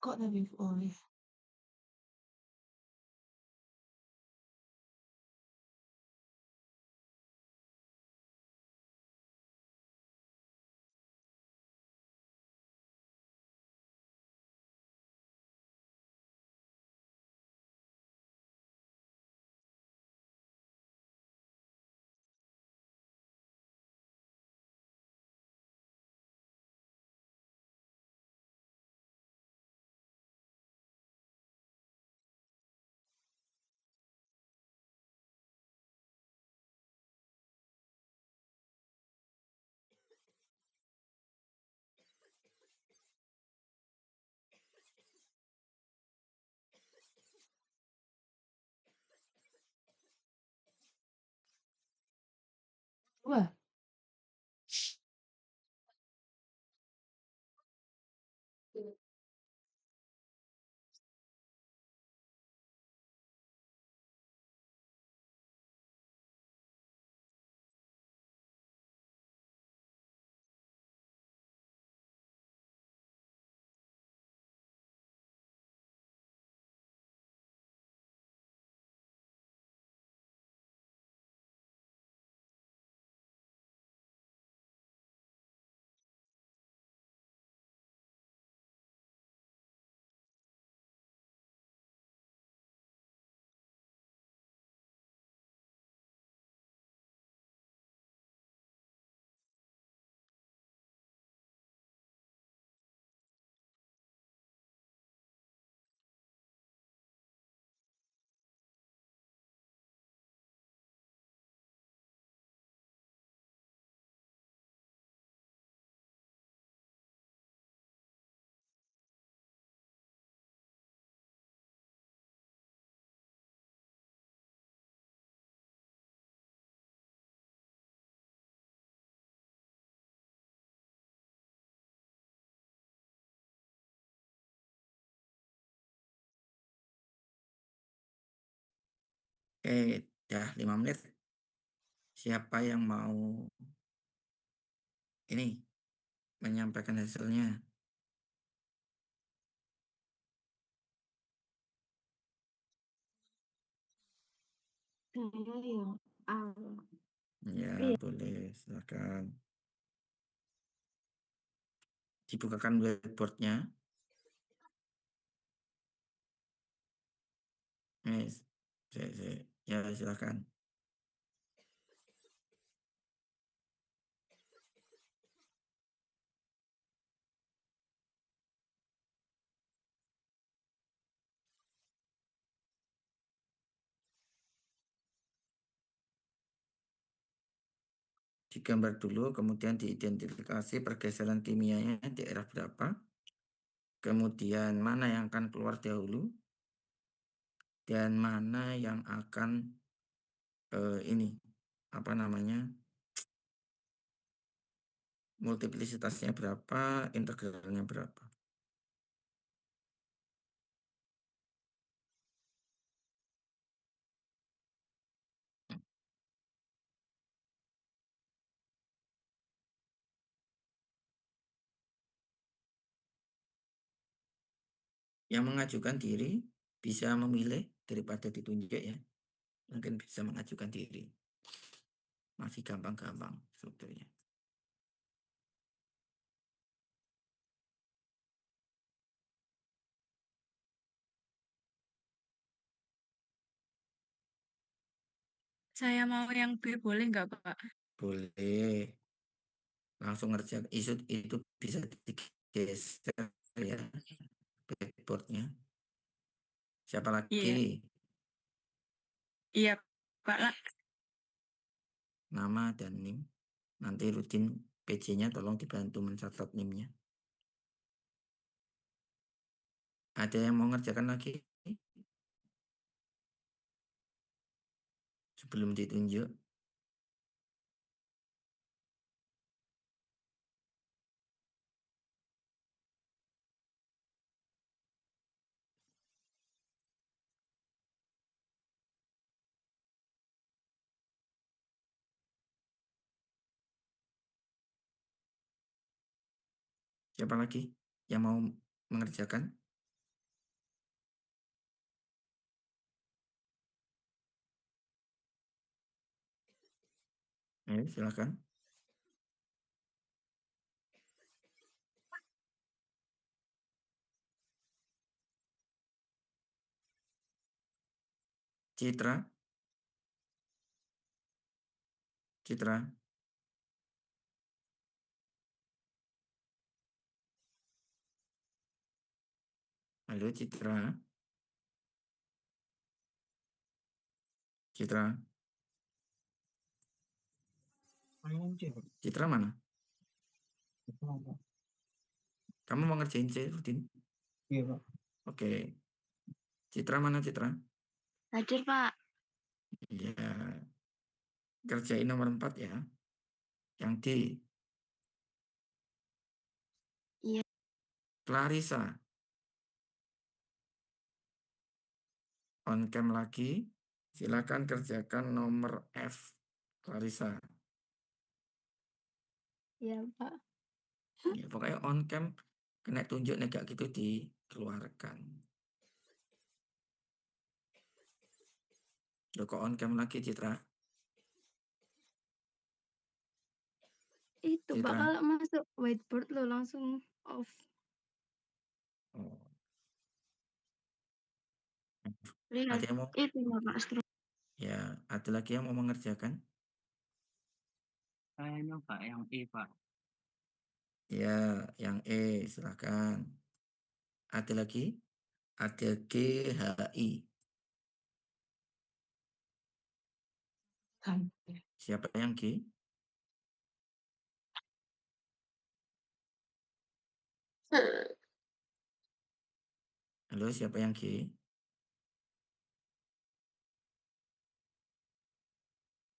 Kok tapi boleh? Wah, Oke, ya 5 menit. Siapa yang mau ini menyampaikan hasilnya? saya yang A. Ya, Iya. boleh, silakan. Dibukakan whiteboardnya. Ya, silakan. Digambar dulu, kemudian diidentifikasi pergeseran kimianya di daerah berapa. Kemudian mana yang akan keluar dahulu dan mana yang akan ini apa namanya multiplisitasnya berapa, integralnya berapa. Yang mengajukan diri bisa memilih daripada ditunjuk ya. Mungkin bisa mengajukan diri. Masih gampang-gampang strukturnya. Saya mau yang B boleh nggak, Pak? Boleh. Langsung ngerjakan itu bisa digeser ya blackboardnya. Siapa lagi? Iya. Iya, Pak. Nama dan NIM. Nanti rutin PC-nya tolong dibantu mencatat NIM-nya. Ada yang mau ngerjakan lagi? Sebelum ditunjuk. Siapa lagi yang mau mengerjakan? Ayo, silakan. Citra. Citra. Halo, Citra. Citra. Citra mana? Kamu mau ngerjain C, Rutin? Iya, Pak. Oke. Citra mana, Citra? Hadir, Pak. Iya. Kerjain nomor 4 ya. Yang D. Iya. Clarissa. On cam lagi. Silakan kerjakan nomor F. Clarissa. Iya, Pak. Ya, pokoknya on cam kena tunjuk negak gitu dikeluarkan. Loh, kok on cam lagi, Citra? Itu, Pak, Citra. kalau masuk whiteboard lo langsung off. Oh. Lihat Ada yang mau? itu ya, Pak. Ya, ada lagi yang mau mengerjakan? Saya nyoba yang E, Pak. Ya, yang E, silakan. Ada lagi? Ada GHI. Siapa yang G? Halo, siapa yang G?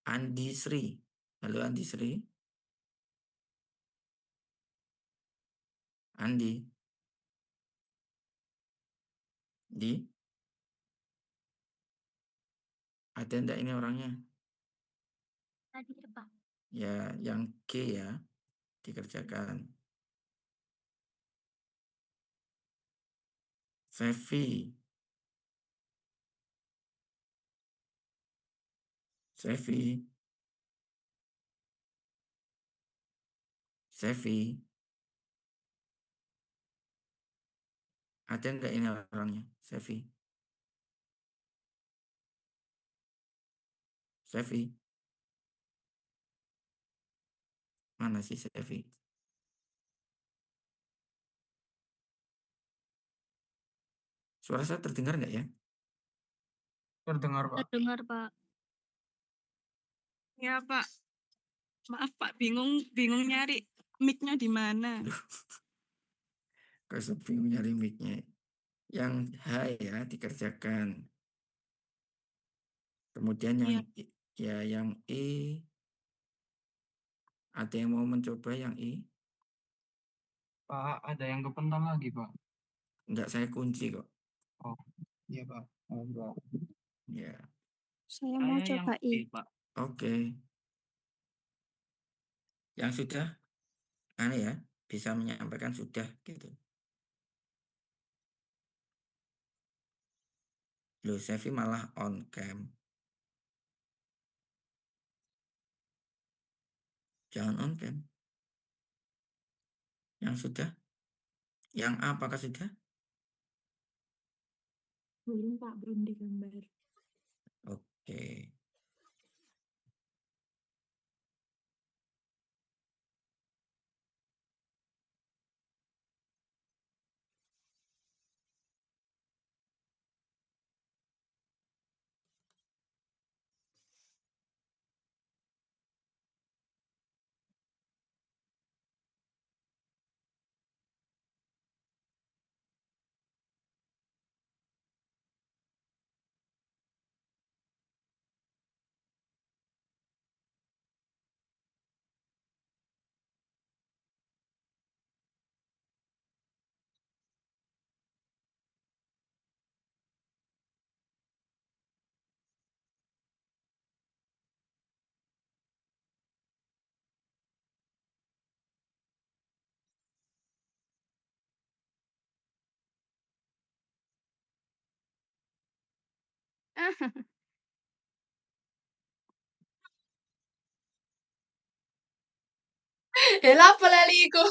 Andi Sri. Halo, Andi Sri. Andi. Di? Ada enggak ini orangnya? Hadir, Pak. Ya, yang G ya. Dikerjakan. Sevi. Sevi. Sevi. Ada enggak ini orangnya? Sevi. Sevi. Mana sih Sevi? Suara saya terdengar enggak ya? Terdengar, Pak. Terdengar, Pak. Ya, Pak. Maaf, Pak. Bingung nyari mic-nya di mana. Kok bingung nyari mic-nya. Yang H ya dikerjakan. Kemudian yang Iya. yang I. Ada yang mau mencoba yang I? Pak, ada yang kepental lagi, Pak. Enggak, saya kunci kok. Oh, iya, Pak. Oh, Pak. Ya. Saya mau Saya yang coba E, I. Pak. Oke. Yang sudah aneh ya, bisa menyampaikan sudah gitu. Loh, Sevi malah on cam. Jangan on cam. Yang sudah? Yang A apakah sudah? Belum, Pak. Belum digambar. Oke. Lha apa lali iku?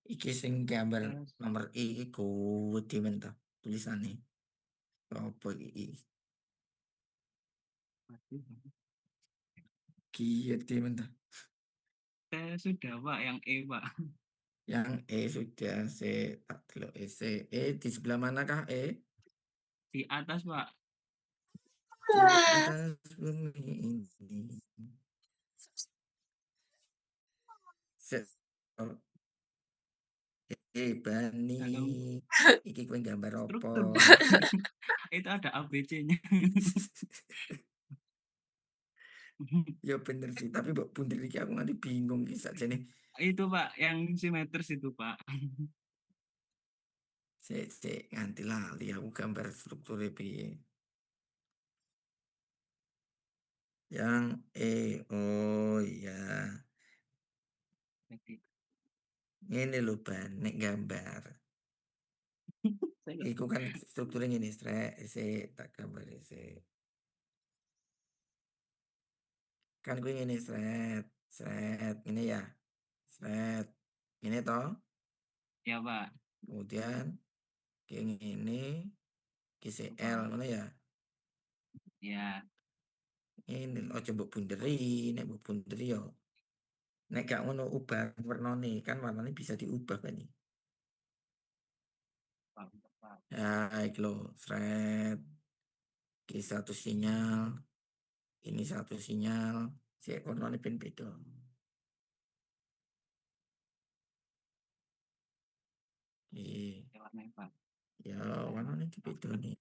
Iki sing gambar nomor I iku wedi men ta tulisane. Apa iki? Kiye men ta. Saya sudah Pak yang E Pak. Yang E sudah tak delok di sebelah manakah E? Di atas Pak. Di atas bumi ini. Bani. Iki kowe gambar apa? Struktur Pak. Itu ada ABC-nya. Ya bener sih, tapi mbok bunder iki aku nganti bingung iki sakjane. Itu Pak yang simetris itu Pak. Sik nganti lali aku gambar strukturnya piye. Yang oh iya. Ini lho Ban, nek gambar. Iku kan strukturnya ini tak gambar kan gue ini seret ini ya seret ini toh Ya Pak. kemudian kayak ini KCL mana ya Ya ini coba bunderi nek mbok bunderi yo nek gak ngono ubah warnane kan warnanya bisa diubah kan nih ya iki lho seret ini satu sinyal ini satu sinyal si warnanya pin beda. Ya warnanya beda nih.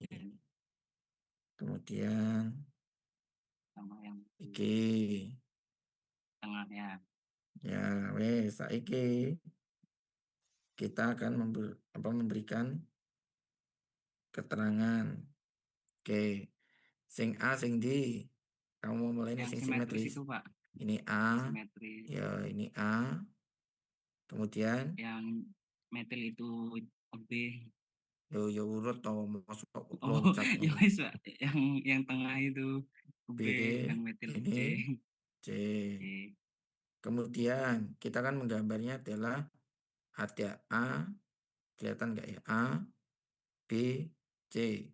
Kemudian sama yang iki tengahnya. Ya wes saiki kita akan memberikan keterangan. Oke. Sing A sing D. Kamu mau mulai Yang sing simetris simetris. itu Pak. Ini A. Simetris. Ya ini A. Kemudian yang metil itu B. Yo urut tau masuk loncat. Ya wis Pak. Yang tengah itu B, yang metil ini C. Kemudian kita kan menggambarnya adalah ada A, kelihatan nggak ya? A, B, C.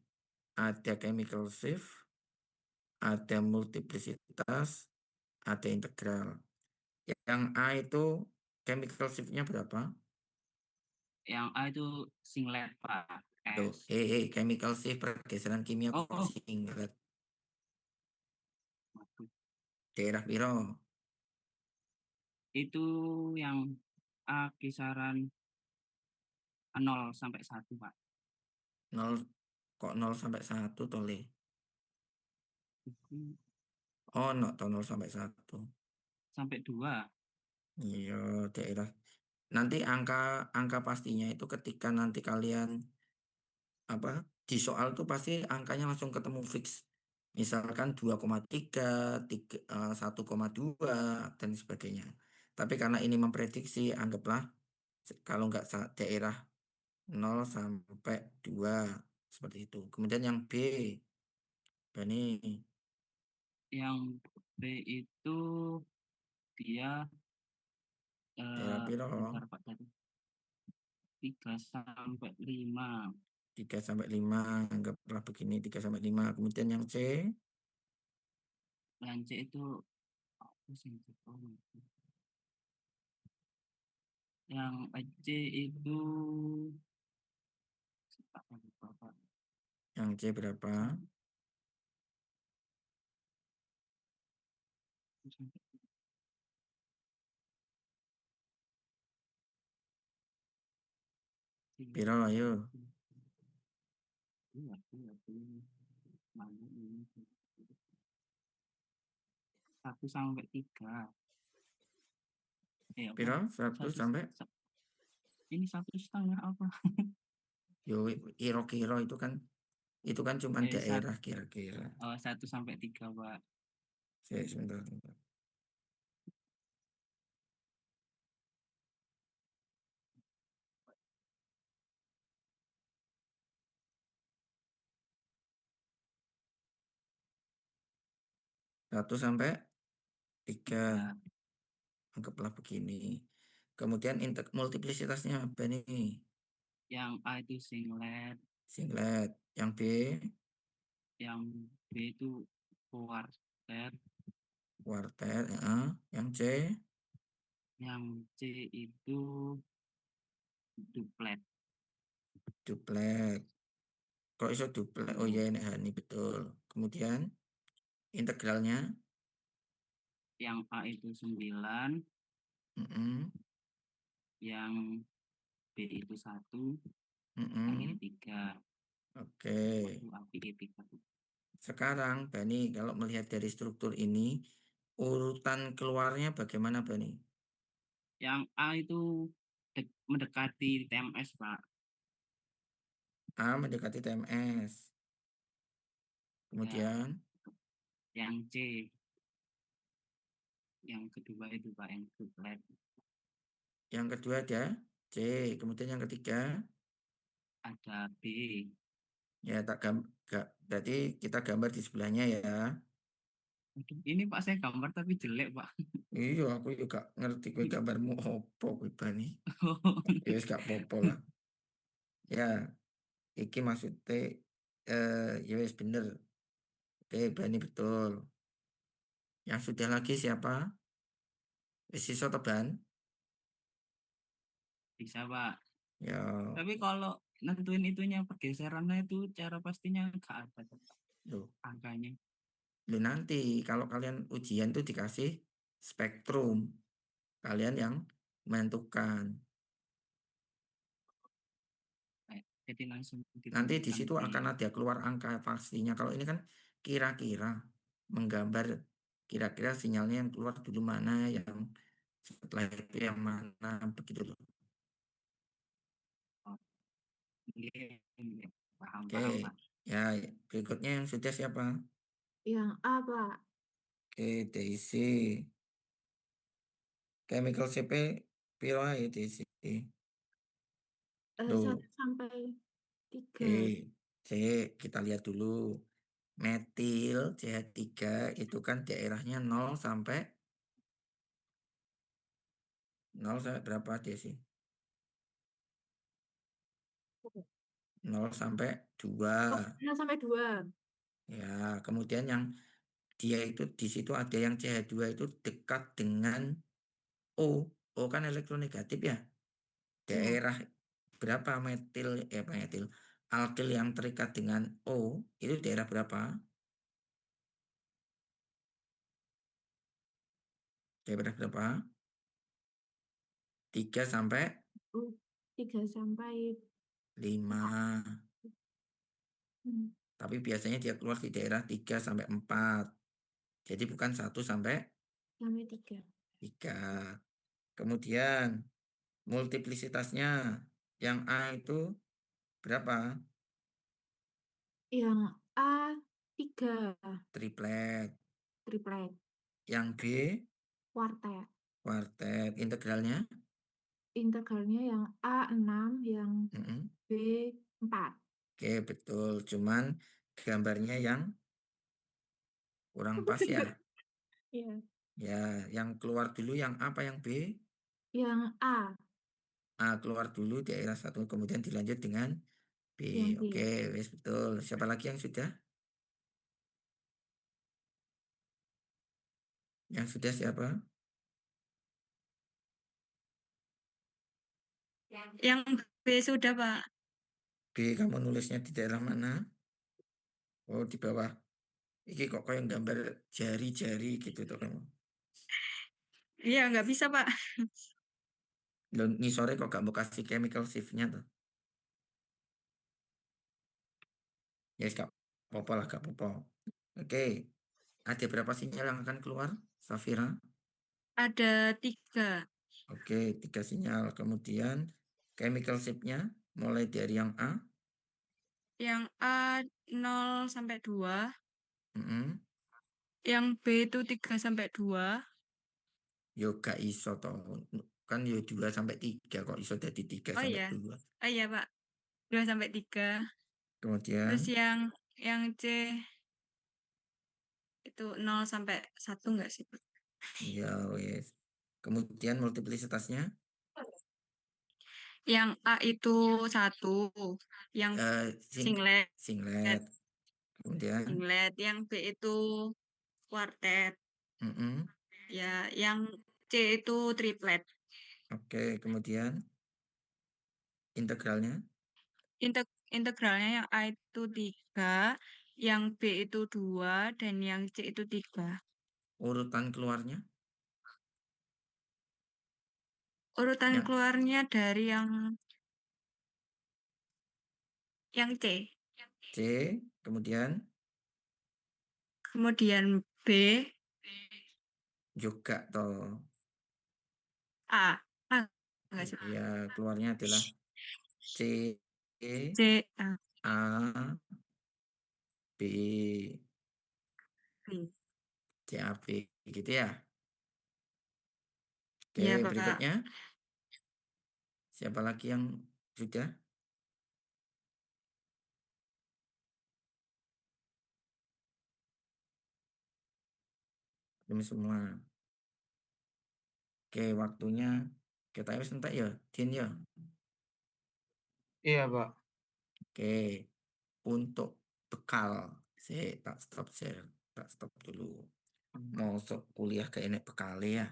Ada chemical shift, ada multiplicitas, ada integral. Yang A itu chemical shift-nya berapa? Yang A itu singlet Pak. Chemical shift pergeseran kimia singlet. Daerah piro? Itu yang A kisaran 0 sampai 1 Pak. 0 kok 0 sampai 1 tole? Oh, no, 0 sampai 1. Sampai 2. Iya, daerah. Nanti angka pastinya itu ketika nanti kalian di soal tuh pasti angkanya langsung ketemu fix. Misalkan 2,3, 1,2 dan sebagainya. Tapi karena ini memprediksi, anggaplah Kalau nggak daerah 0 sampai 2 seperti itu. Kemudian yang B, Bani, Yang B itu dia daerah piro? bentar Pak tadi. 3 sampai 5. 3 sampai 5, anggaplah begini 3 sampai 5. Kemudian yang C, Yang C itu apa sih? Yang C itu yang C berapa? Piro ayo? Satu sampai 3. Piro? 1 sampai? Ini 1,5 apa? Yo, kira-kira itu kan cuma daerah kira-kira. 1 sampai 3 Pak. Sebentar. 1 sampai 3. Anggaplah begini. Kemudian multiplisitasnya apa nih? Yang A itu singlet. Singlet. Yang B? Yang B itu kuartet. Kuartet. Yang C? Yang C itu duplet. Duplet. Kok iso duplet? Oh iya, ini betul. Kemudian integralnya? Yang A itu 9. Yang B itu 1. Yang ini 3. Oke. Sekarang Bani, kalau melihat dari struktur ini, urutan keluarnya bagaimana Bani? Yang A itu mendekati TMS Pak. A mendekati TMS. Kemudian? Yang C. Yang kedua itu Pak, yang duplet. Yang kedua ada C. Kemudian yang ketiga? Ada B. Ya, berarti kita gambar di sebelahnya ya. Ini Pak saya gambar tapi jelek Pak. Iya, aku juga ngerti kue gambarmu opo kue Bani. Ya wis gak popo lah. Ya, iki maksudnya ya wis bener. Oke, Bani betul. Yang sudah lagi siapa? Sisa Teban? Bisa Pak. Ya. Tapi kalau nentuin itunya pergeserannya itu cara pastinya nggak ada Loh. angkanya. Loh, nanti kalau kalian ujian tuh dikasih spektrum. Kalian yang menentukan. Jadi langsung Nanti di situ akan ada keluar angka pastinya. Kalau ini kan kira-kira menggambar kira-kira sinyalnya yang keluar dulu mana, yang setelah itu yang mana, begitu loh. Oke, ya berikutnya yang sudah siapa? Yang A, Pak. Oke, DC. Chemical CP piro ae DC? 1 sampai 3. Oke, C kita lihat dulu. Metil CH3 itu kan daerahnya 0 sampai 0 sampai berapa DC? 0 sampai 2. 0 sampai 2. Ya, kemudian yang dia itu di situ ada yang CH2 itu dekat dengan O. O kan elektronegatif ya. Daerah berapa metil alkil yang terikat dengan O itu daerah berapa? Daerah berapa? 3 sampai 3 sampai 5. Tapi biasanya dia keluar di daerah 3 sampai 4. Jadi bukan 1 sampai 3. Kemudian multiplisitasnya yang A itu berapa? Yang A 3. Triplet. Triplet. Yang B? Kuartet. Kuartet. Integralnya? integralnya yang A6, yang B4. Oke, betul. Cuman gambarnya yang kurang pas ya. Iya. Ya, yang keluar dulu yang A apa yang B? Yang A. A keluar dulu daerah 1, kemudian dilanjut dengan B. Yang B. Oke, wes betul. Siapa lagi yang sudah? Yang sudah siapa? Yang B sudah, Pak. B, kamu nulisnya di daerah mana? Oh, di bawah. Ini kok kayak gambar jari-jari gitu tuh kamu. Iya, nggak bisa, Pak. Loh, ini sore kok gak mau kasih chemical shift-nya tuh. Ya, gak apa-apa lah, gak apa-apa. Oke, ada berapa sinyal yang akan keluar, Safira? Ada 3. Oke, 3 sinyal. Kemudian chemical shift-nya mulai dari yang A. Yang A 0 sampai 2. Mm-mm. Yang B itu 3 sampai 2. Yo gak iso toh. Kan yo 2 sampai 3 kok iso jadi 3 Oh sampai iya. 2. Oh iya, Pak. 2 sampai 3. Terus Kemudian yang C itu 0 sampai 1 enggak sih, Pak? ya wes. Kemudian multiplicitasnya Yang A itu 1, yang singlet, singlet. Kemudian singlet, yang B itu kuartet. mm-mm. Ya, yang C itu triplet. Oke, kemudian integralnya Integralnya yang A itu 3, yang B itu 2, dan yang C itu 3. urutan keluarnya Urutan yang keluarnya dari yang C. C, kemudian Kemudian B, juga toh. A. A enggak sih? Ya, keluarnya adalah C, C, A, A, B, B. C, A, B, gitu ya. Oke, Iya, Pak. berikutnya siapa lagi yang sudah? Belum semua. Oke, waktunya kita harus entek ya, Din ya. Iya, Pak. Oke, untuk bekal, saya tak stop dulu. Mau kuliah ke enek bekal ya,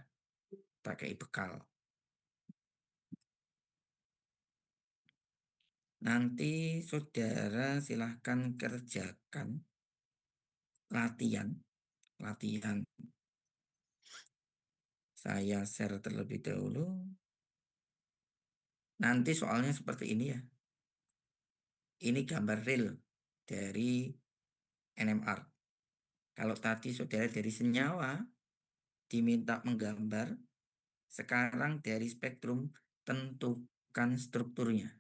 tak kayak bekal. Nanti saudara silahkan kerjakan latihan. Saya share terlebih dahulu. Nanti soalnya seperti ini ya. Ini gambar real dari NMR. Kalau tadi saudara dari senyawa diminta menggambar, sekarang dari spektrum tentukan strukturnya.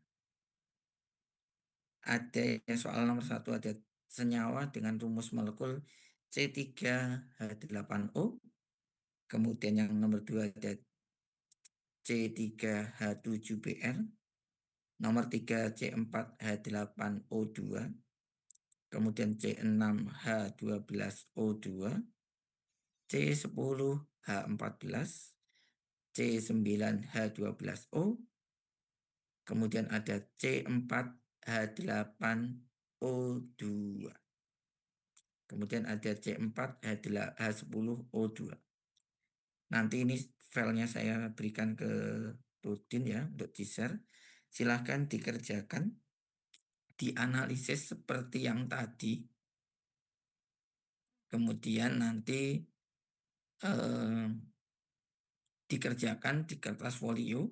Ada yang soal nomor 1 ada senyawa dengan rumus molekul C3H8O. Kemudian yang nomor 2 ada C3H7Br. Nomor 3 C4H8O2. Kemudian C6H12O2. C10H14. C9H12O. Kemudian ada C4H8O2. Kemudian ada C4H10O2. Nanti ini filenya saya berikan ke Rudin ya untuk di-share. Silahkan dikerjakan, dianalisis seperti yang tadi. Kemudian nanti dikerjakan di kertas folio.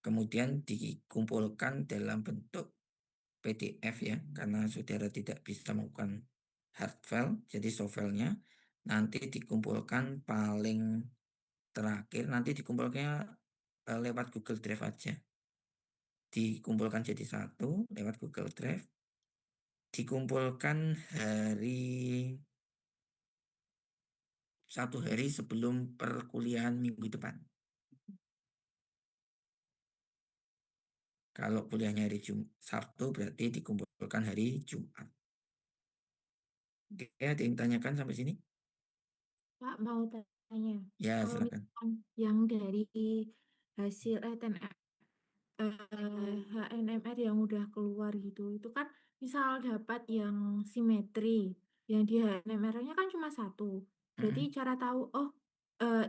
Kemudian dikumpulkan dalam bentuk PDF ya, karena saudara tidak bisa melakukan hard file, jadi soft file-nya nanti dikumpulkan paling terakhir, nanti dikumpulkannya lewat Google Drive aja. Dikumpulkan jadi satu lewat Google Drive, dikumpulkan satu hari sebelum perkuliahan minggu depan. Kalau kuliahnya hari Sabtu berarti dikumpulkan hari Jumat. Oke, ada yang tanyakan sampai sini? Pak mau tanya, Ya, kalau silakan. misalkan yang dari hasil HNMR yang udah keluar gitu, itu kan misal dapat yang simetri, yang di HNMR-nya kan cuma satu. Berarti cara tahu, oh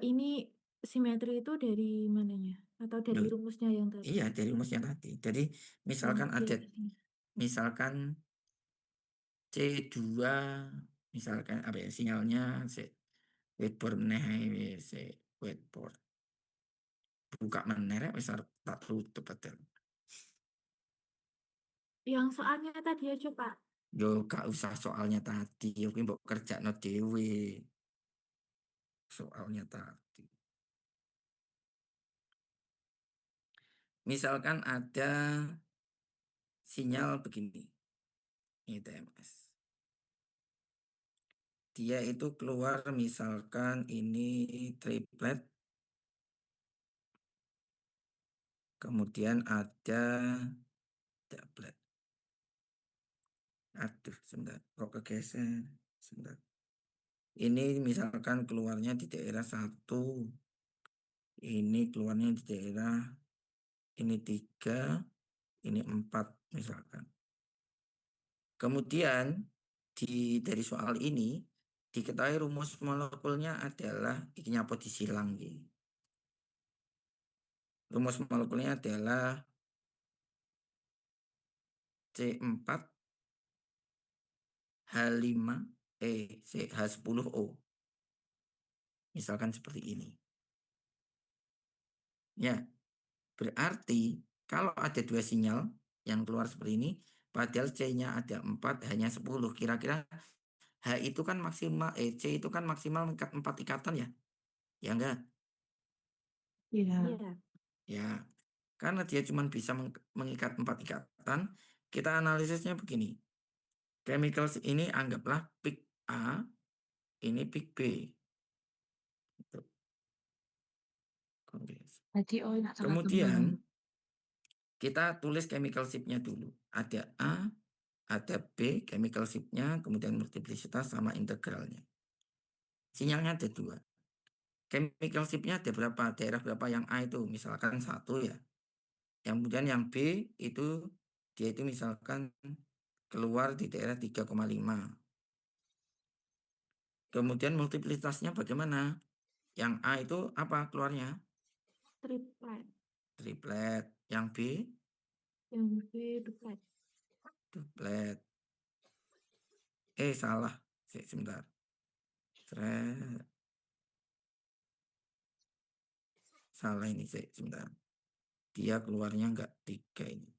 ini simetri itu dari mananya? Atau dari Loh, rumusnya yang tadi? iya, dari rumusnya tadi. Jadi misalkan Oh, ada, iya, iya. misalkan C2, misalkan apa ya, sinyalnya whiteboard meneh, whiteboard. Buka meneh, misal tak tutup betul. Yang soalnya tadi aja, Pak. Yo, gak usah soalnya tadi, yo mbok kerjakno dhewe. Soalnya tadi. Misalkan ada sinyal begini. Ini TMS. Dia itu keluar misalkan ini triplet. Kemudian ada doublet. Aduh, sebentar. Kok kegeser? Sebentar. Ini misalkan keluarnya di daerah 1. Ini keluarnya di daerah ini 3, ini 4 misalkan. Kemudian dari soal ini diketahui rumus molekulnya adalah ini apa disilang gitu. Rumus molekulnya adalah C4 H5 H10O. Misalkan seperti ini. Ya, berarti kalau ada 2 sinyal yang keluar seperti ini, padahal C-nya ada 4, hanya 10. Kira-kira H itu kan maksimal, C itu kan maksimal 4 ikatan ya? Ya enggak? Iya. Ya, karena dia cuma bisa mengikat 4 ikatan, kita analisisnya begini. Chemicals ini anggaplah peak A, ini peak B. Kemudian kita tulis chemical ship-nya dulu. Ada A, ada B, chemical ship-nya, kemudian multiplicitas sama integralnya. Sinyalnya ada 2. Chemical ship-nya ada berapa? Daerah berapa yang A itu? Misalkan 1 ya. Yang kemudian yang B itu dia itu misalkan keluar di daerah 3,5. Kemudian multiplicitasnya bagaimana? Yang A itu apa keluarnya? Triplet. Triplet. Yang B? Yang B duplet. Duplet. Salah. Sebentar. Salah ini sebentar. Dia keluarnya enggak 3 ini.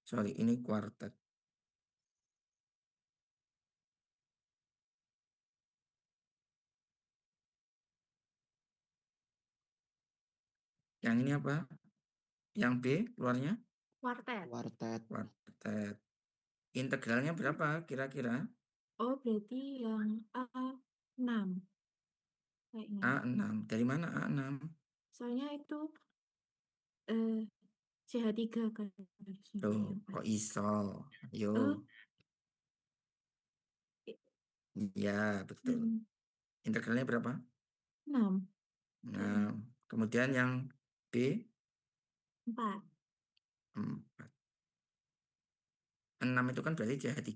Sorry, ini kuartet. Yang ini apa? Yang B keluarnya? Kuartet. Kuartet. Integralnya berapa kira-kira? Oh, berarti yang A6. Kayaknya. A6. Dari mana A6? Soalnya itu CH3 kan harusnya. Tuh, kok iso? Yo. Iya, betul. Integralnya berapa? 6. 6. Kemudian yang B? 4. 4. 6 itu kan berarti CH3.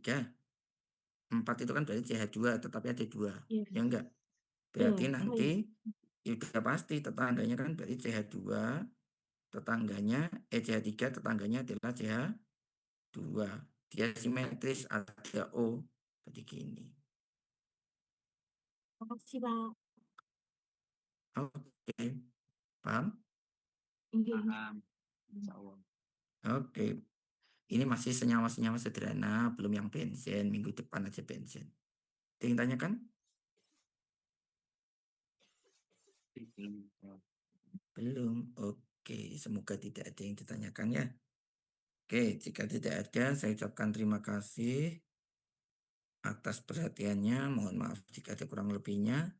4 itu kan berarti CH2, tetapi ada 2. Ya enggak? Berarti nanti udah pasti tetangganya kan berarti CH2, tetangganya CH3, tetangganya adalah CH2. Dia simetris, ada O. Jadi gini. Makasih, Pak. Oke. Paham? Paham. Oke. Ini masih senyawa-senyawa sederhana, belum yang benzen. Minggu depan aja benzen. Ada yang tanyakan? Belum. Oke, semoga tidak ada yang ditanyakan ya. Oke, jika tidak ada, saya ucapkan terima kasih atas perhatiannya. Mohon maaf jika ada kurang lebihnya.